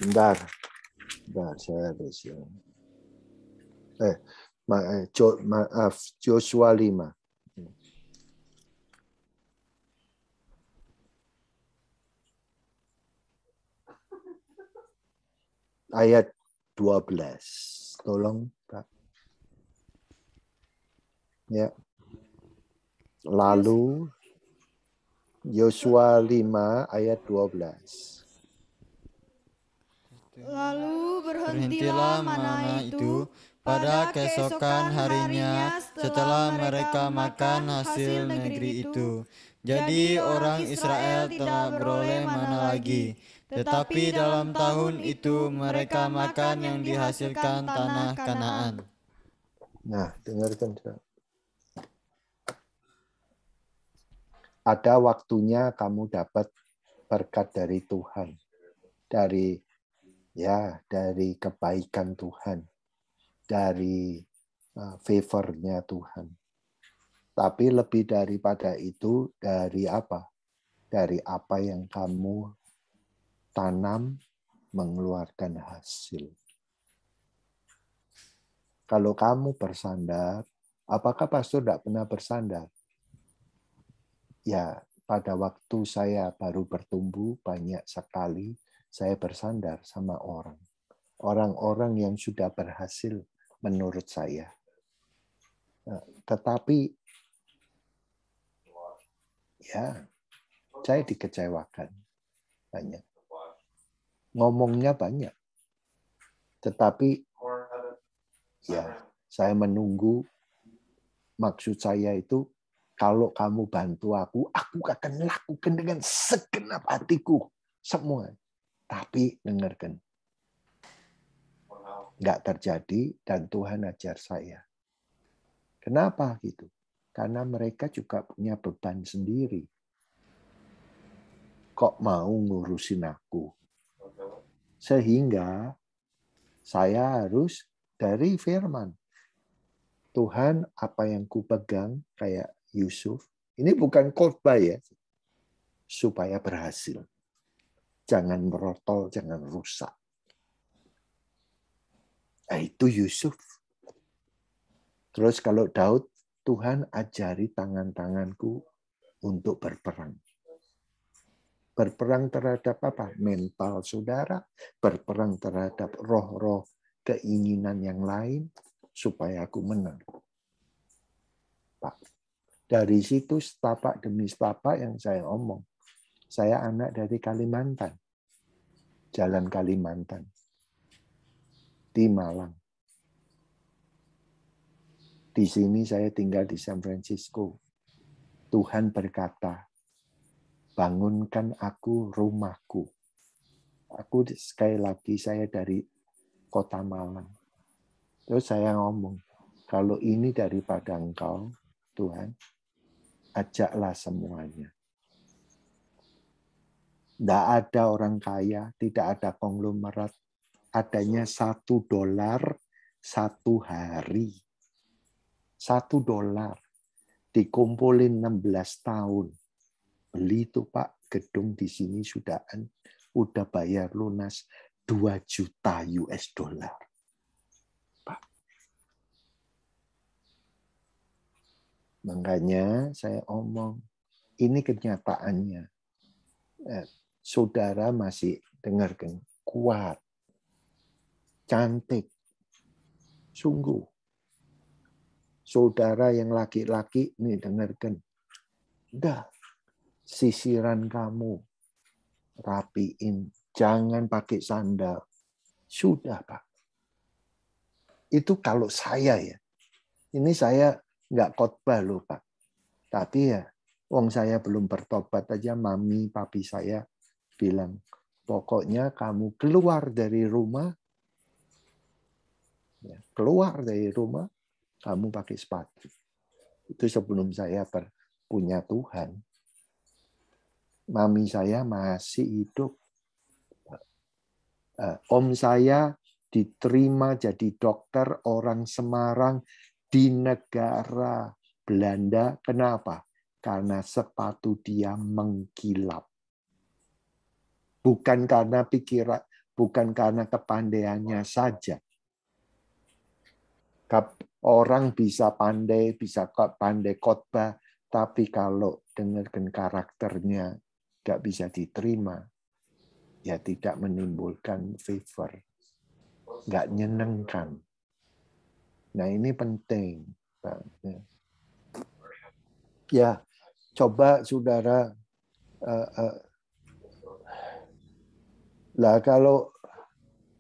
Bentar. Bentar, saya habis ya. Maaf, Joshua 5. ayat 12. Tolong, Pak. Ya. Lalu Yosua 5 ayat 12. Lalu Berhentilah mana itu pada keesokan harinya setelah mereka makan hasil negeri itu. Jadi orang Israel telah beroleh mana lagi. Tetapi dalam tahun itu mereka makan yang dihasilkan tanah Kanaan. Nah, dengarkan. Ada waktunya kamu dapat berkat dari Tuhan. Dari kebaikan Tuhan. Dari favor-nya Tuhan. Tapi lebih daripada itu, dari apa? Dari apa yang kamu tanam mengeluarkan hasil. Kalau kamu bersandar, apakah pastor tidak pernah bersandar? Ya, pada waktu saya baru bertumbuh, banyak sekali saya bersandar sama orang. Orang-orang yang sudah berhasil menurut saya. Tetapi, ya, saya dikecewakan. Banyak. Ngomongnya banyak. Tetapi, ya, saya menunggu. Maksud saya itu, kalau kamu bantu aku akan lakukan dengan segenap hatiku. Semua. Tapi, dengarkan. Nggak terjadi dan Tuhan ajar saya. Kenapa gitu? Karena mereka juga punya beban sendiri. Kok mau ngurusin aku? Sehingga saya harus dari firman. Tuhan, apa yang kupegang kayak Yusuf, ini bukan khotbah ya, supaya berhasil. Jangan merotol, jangan rusak. Nah, itu Yusuf. Terus kalau Daud, Tuhan ajari tangan-tanganku untuk berperang. Berperang terhadap apa? Mental saudara, berperang terhadap roh-roh keinginan yang lain, supaya aku menang. Pak, dari situ setapak demi setapak yang saya omong. Saya anak dari Kalimantan. Jalan Kalimantan. Di Malang. Di sini saya tinggal di San Francisco. Tuhan berkata, bangunkan aku rumahku. Aku sekali lagi saya dari kota Malang. Terus saya ngomong, kalau ini daripada Engkau, Tuhan, ajaklah semuanya. Tidak ada orang kaya, tidak ada konglomerat. Adanya $1 satu hari. $1 dikumpulin 16 tahun. Beli itu Pak, gedung di sini sudah bayar lunas $2 juta. Pak. Makanya saya omong, ini kenyataannya. Saudara masih dengarkan, kuat, cantik, sungguh. Saudara yang laki-laki, nih dengarkan. Udah, sisiran kamu, rapiin. Jangan pakai sandal. Sudah, Pak. Itu kalau saya ya. Ini saya nggak khotbah loh, Pak. Tapi ya, wong saya belum bertobat aja, mami, papi saya bilang, pokoknya kamu keluar dari rumah, kamu pakai sepatu. Itu sebelum saya punya Tuhan. Mami saya masih hidup. Om saya diterima jadi dokter orang Semarang di negara Belanda. Kenapa? Karena sepatu dia mengkilap. Bukan karena pikiran, bukan karena kepandaiannya saja. Orang bisa pandai khotbah, tapi kalau dengarkan karakternya nggak bisa diterima, ya tidak menimbulkan favor. nggak nyenengkan. Nah ini penting. Ya, coba saudara, lah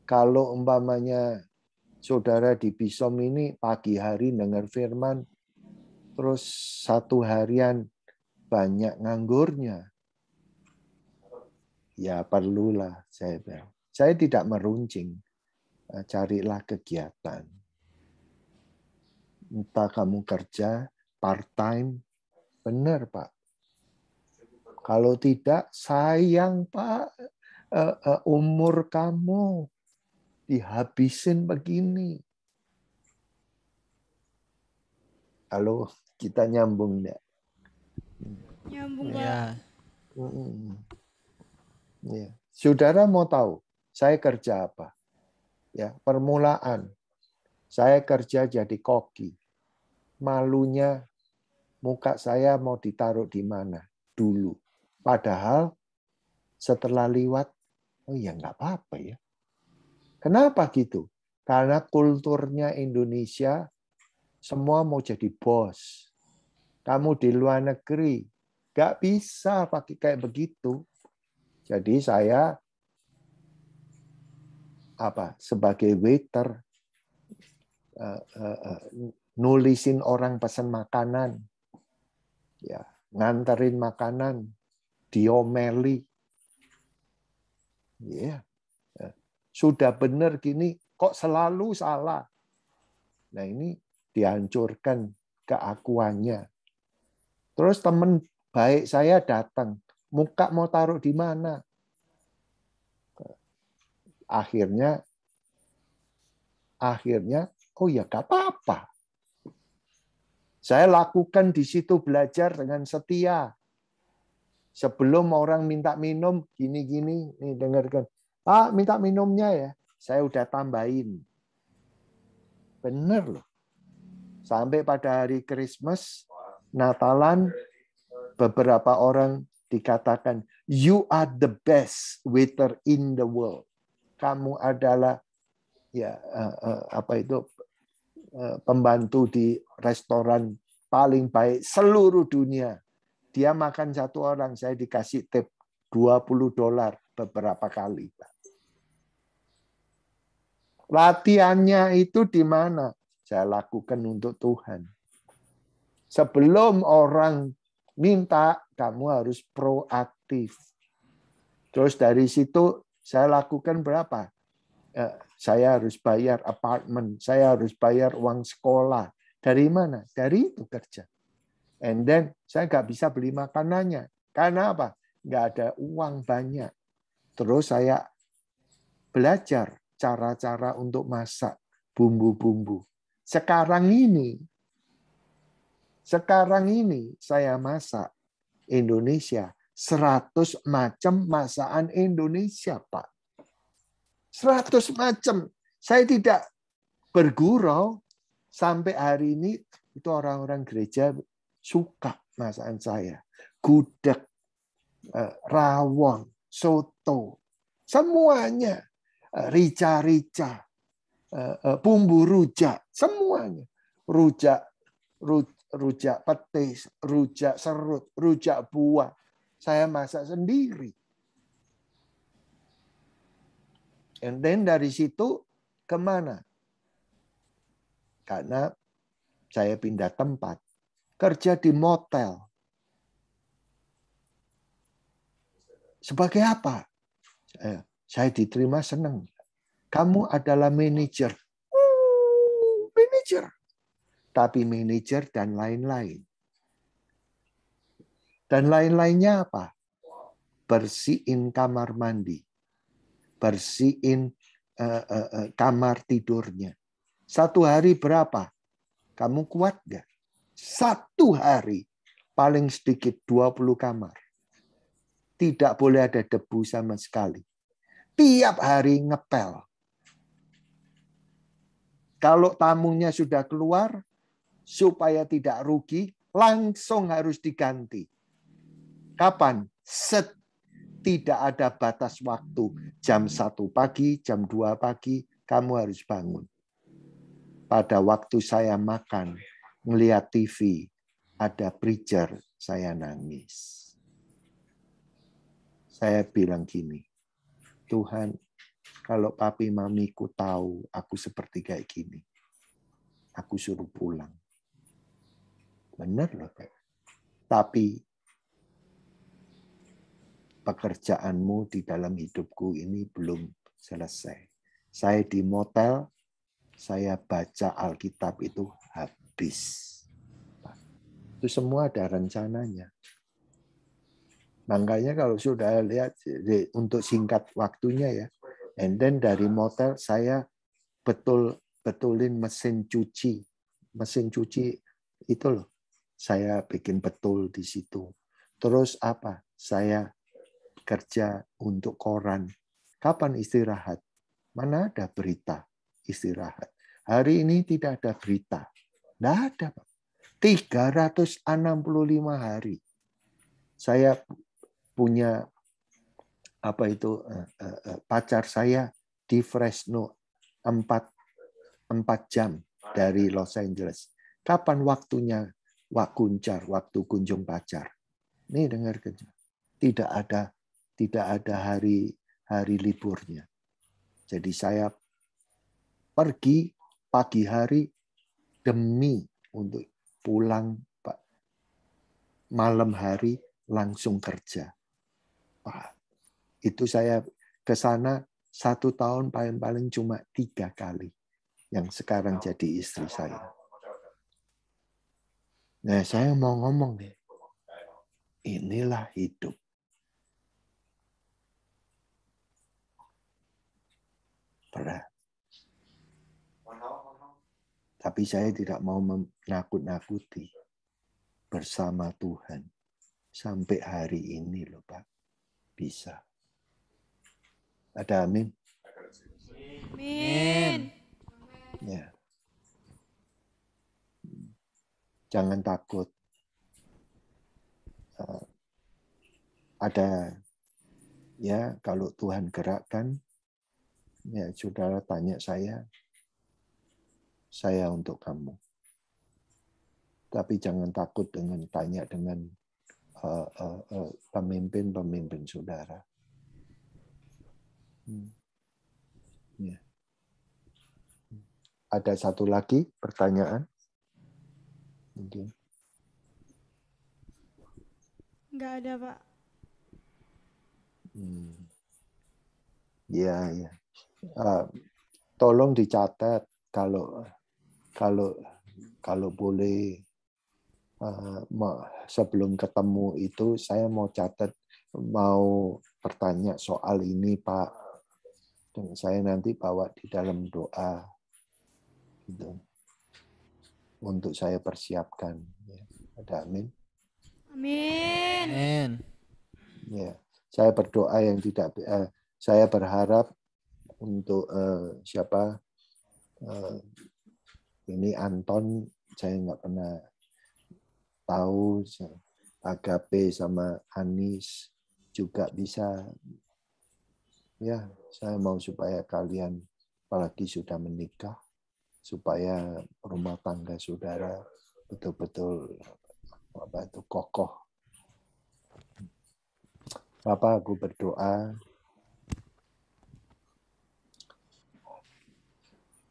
kalau umpamanya saudara di Bisom ini pagi hari dengar firman, terus satu harian banyak nganggurnya, ya perlulah saya bilang. Saya tidak meruncing, carilah kegiatan. Entah kamu kerja part-time, benar Pak. Kalau tidak, sayang Pak, umur kamu dihabisin begini. Halo, kita nyambung enggak? Nyambung, Pak. Ya, Ya. Saudara mau tahu, saya kerja apa? Ya, permulaan. Saya kerja jadi koki. Malunya muka saya mau ditaruh di mana dulu. Padahal setelah liwat, oh ya nggak apa-apa ya. Kenapa gitu? Karena kulturnya Indonesia semua mau jadi bos. Kamu di luar negeri nggak bisa pakai kayak begitu. Jadi saya sebagai waiter nulisin orang pesan makanan, ya nganterin makanan, diomeli, ya sudah benar gini kok selalu salah. Nah ini dihancurkan keakuannya. Terus teman baik saya datang, muka mau taruh di mana? Akhirnya, oh ya gak apa-apa. Saya lakukan di situ belajar dengan setia. Sebelum orang minta minum, gini-gini, nih dengarkan. Pak, minta minumnya ya. Saya udah tambahin. Bener loh. Sampai pada hari Christmas, Natalan, beberapa orang dikatakan, you are the best waiter in the world. Kamu adalah pembantu di restoran paling baik seluruh dunia. Dia makan satu orang, saya dikasih tip $20 beberapa kali. Latihannya itu di mana? Saya lakukan untuk Tuhan. Sebelum orang minta, kamu harus proaktif. Terus dari situ saya lakukan berapa? Saya harus bayar apartemen, saya harus bayar uang sekolah. Dari mana? Dari itu kerja. And then saya nggak bisa beli makanannya. Karena apa? Nggak ada uang banyak. Terus saya belajar cara-cara untuk masak bumbu-bumbu. Sekarang ini saya masak Indonesia 100 macam masakan Indonesia, Pak. 100 macam. Saya tidak bergurau sampai hari ini itu orang-orang gereja suka masakan saya. Gudeg, rawon, soto, semuanya. Rica-rica, bumbu rujak, semuanya. Rujak petis, rujak serut, rujak buah. Saya masak sendiri. And then dari situ kemana? Karena saya pindah tempat. Kerja di motel. Sebagai apa? Saya diterima senang. Kamu adalah manajer. Manajer. Tapi manajer dan lain-lain. Dan lain-lainnya apa? Bersihin kamar mandi. Bersihin kamar tidurnya. Satu hari berapa? Kamu kuat nggak? Satu hari paling sedikit 20 kamar. Tidak boleh ada debu sama sekali. Tiap hari ngepel. Kalau tamunya sudah keluar, supaya tidak rugi, langsung harus diganti. Kapan? Tidak ada batas waktu. Jam 1 pagi, jam 2 pagi, kamu harus bangun. Pada waktu saya makan, ngelihat TV, ada preacher, saya nangis. Saya bilang gini, Tuhan, kalau papi mamiku tahu aku seperti kayak gini, aku suruh pulang. Benar loh, Pak. Tapi pekerjaanmu di dalam hidupku ini belum selesai. Saya di motel, saya baca Alkitab itu habis. Itu semua ada rencananya. Makanya kalau sudah lihat, untuk singkat waktunya ya, and then dari motel saya betulin mesin cuci. Mesin cuci itu loh, saya bikin betul di situ. Terus apa? Saya kerja untuk koran. Kapan istirahat? Mana ada berita istirahat? Hari ini tidak ada berita. Tidak ada, Pak. 365 hari. Saya punya pacar saya di Fresno 4 jam dari Los Angeles. Kapan waktunya waktu kunjung pacar? Nih dengar kerja. Tidak ada hari liburnya. Jadi saya pergi pagi hari demi untuk pulang Pak, malam hari langsung kerja. Pak, itu saya ke sana 1 tahun paling cuma 3 kali. Yang sekarang jadi istri saya. Nah, saya mau ngomong nih. Inilah hidup. Berat. Tapi saya tidak mau menakut-nakuti bersama Tuhan. Sampai hari ini loh Pak. Bisa. Ada amin? Amin. Ya. Jangan takut. Ada ya kalau Tuhan gerakkan, ya saudara tanya saya untuk kamu. Tapi jangan takut dengan tanya dengan pemimpin saudara. Ya. Ada satu lagi pertanyaan? Mungkin. Enggak ada, Pak. Ya. Tolong dicatat kalau boleh. Sebelum ketemu itu saya mau catat, mau bertanya soal ini Pak, dan saya nanti bawa di dalam doa gitu, untuk saya persiapkan. Ada amin? Amin. Ya, saya berdoa yang tidak, saya berharap untuk ini Anton, saya nggak pernah tahu, Agape sama Anis juga bisa. Ya, saya mau supaya kalian, apalagi sudah menikah, supaya rumah tangga saudara betul-betul kokoh. Bapak, aku berdoa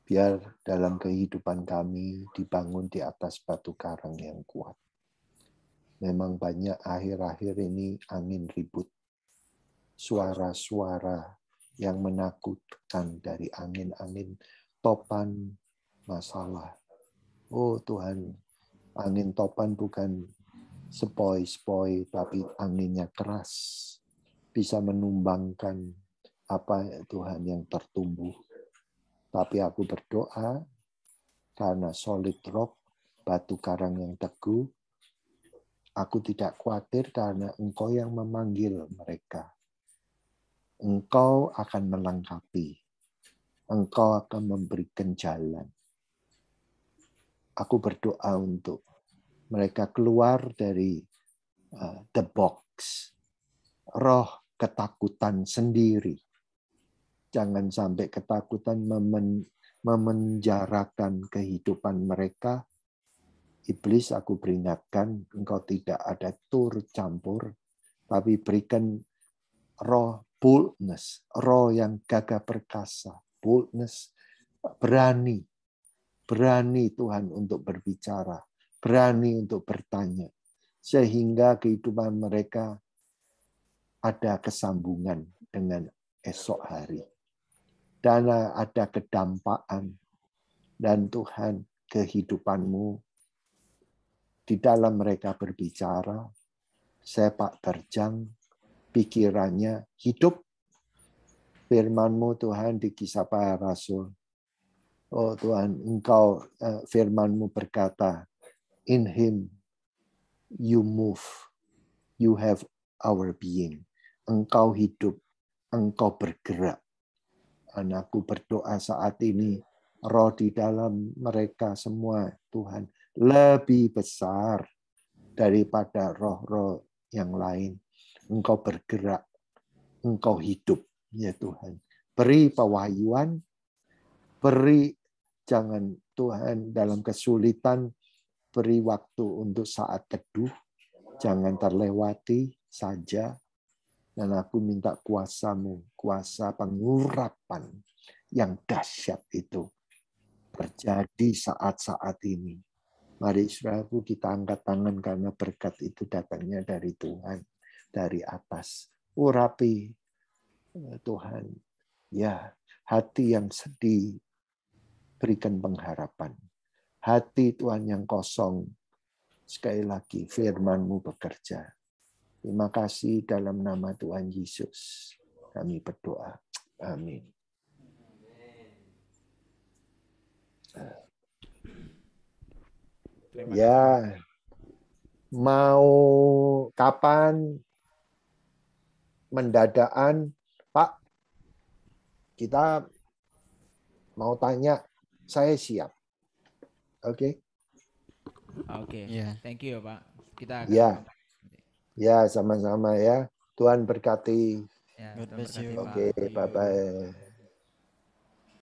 biar dalam kehidupan kami dibangun di atas batu karang yang kuat. Memang banyak akhir-akhir ini angin ribut, suara-suara yang menakutkan dari angin-angin topan masalah. Oh Tuhan, angin topan bukan sepoi-sepoi, tapi anginnya keras. Bisa menumbangkan apa Tuhan yang tertumbuh. Tapi aku berdoa, karena solid rock, batu karang yang teguh, aku tidak khawatir karena Engkau yang memanggil mereka. Engkau akan melengkapi. Engkau akan memberikan jalan. Aku berdoa untuk mereka keluar dari the box. Roh ketakutan sendiri. Jangan sampai ketakutan memenjarakan kehidupan mereka. Iblis, aku peringatkan, engkau tidak ada turut campur, tapi berikan roh boldness, roh yang gagah perkasa, boldness, berani Tuhan untuk berbicara, berani untuk bertanya, sehingga kehidupan mereka ada kesambungan dengan esok hari. Dan ada kedampaan. Dan Tuhan, kehidupanmu di dalam mereka berbicara, sepak terjang, pikirannya hidup. Firman-Mu Tuhan di Kisah Para Rasul. Oh Tuhan, Engkau firman-Mu berkata, in Him you move, you have our being. Engkau hidup, Engkau bergerak. Anakku berdoa saat ini, roh di dalam mereka semua, Tuhan, lebih besar daripada roh-roh yang lain. Engkau bergerak, Engkau hidup, ya Tuhan. Beri pewahyuan, beri, jangan Tuhan dalam kesulitan, beri waktu untuk saat teduh, jangan terlewati saja. Dan aku minta kuasa-Mu, kuasa pengurapan yang dahsyat itu terjadi saat-saat ini. Mari saudaraku, kita angkat tangan karena berkat itu datangnya dari Tuhan, dari atas. Urapi Tuhan, ya, hati yang sedih, berikan pengharapan. Hati Tuhan yang kosong, sekali lagi firman-Mu bekerja. Terima kasih dalam nama Tuhan Yesus. Kami berdoa. Amin. Ya, mau kapan mendadaan, Pak? Kita mau tanya, saya siap. Oke? Oke. Iya. Thank you ya Pak. Kita akan Ya. Ya, sama-sama ya. Tuhan berkati. Ya, God Tuhan bless berkati, you. Pak. Oke, See you. bye-bye.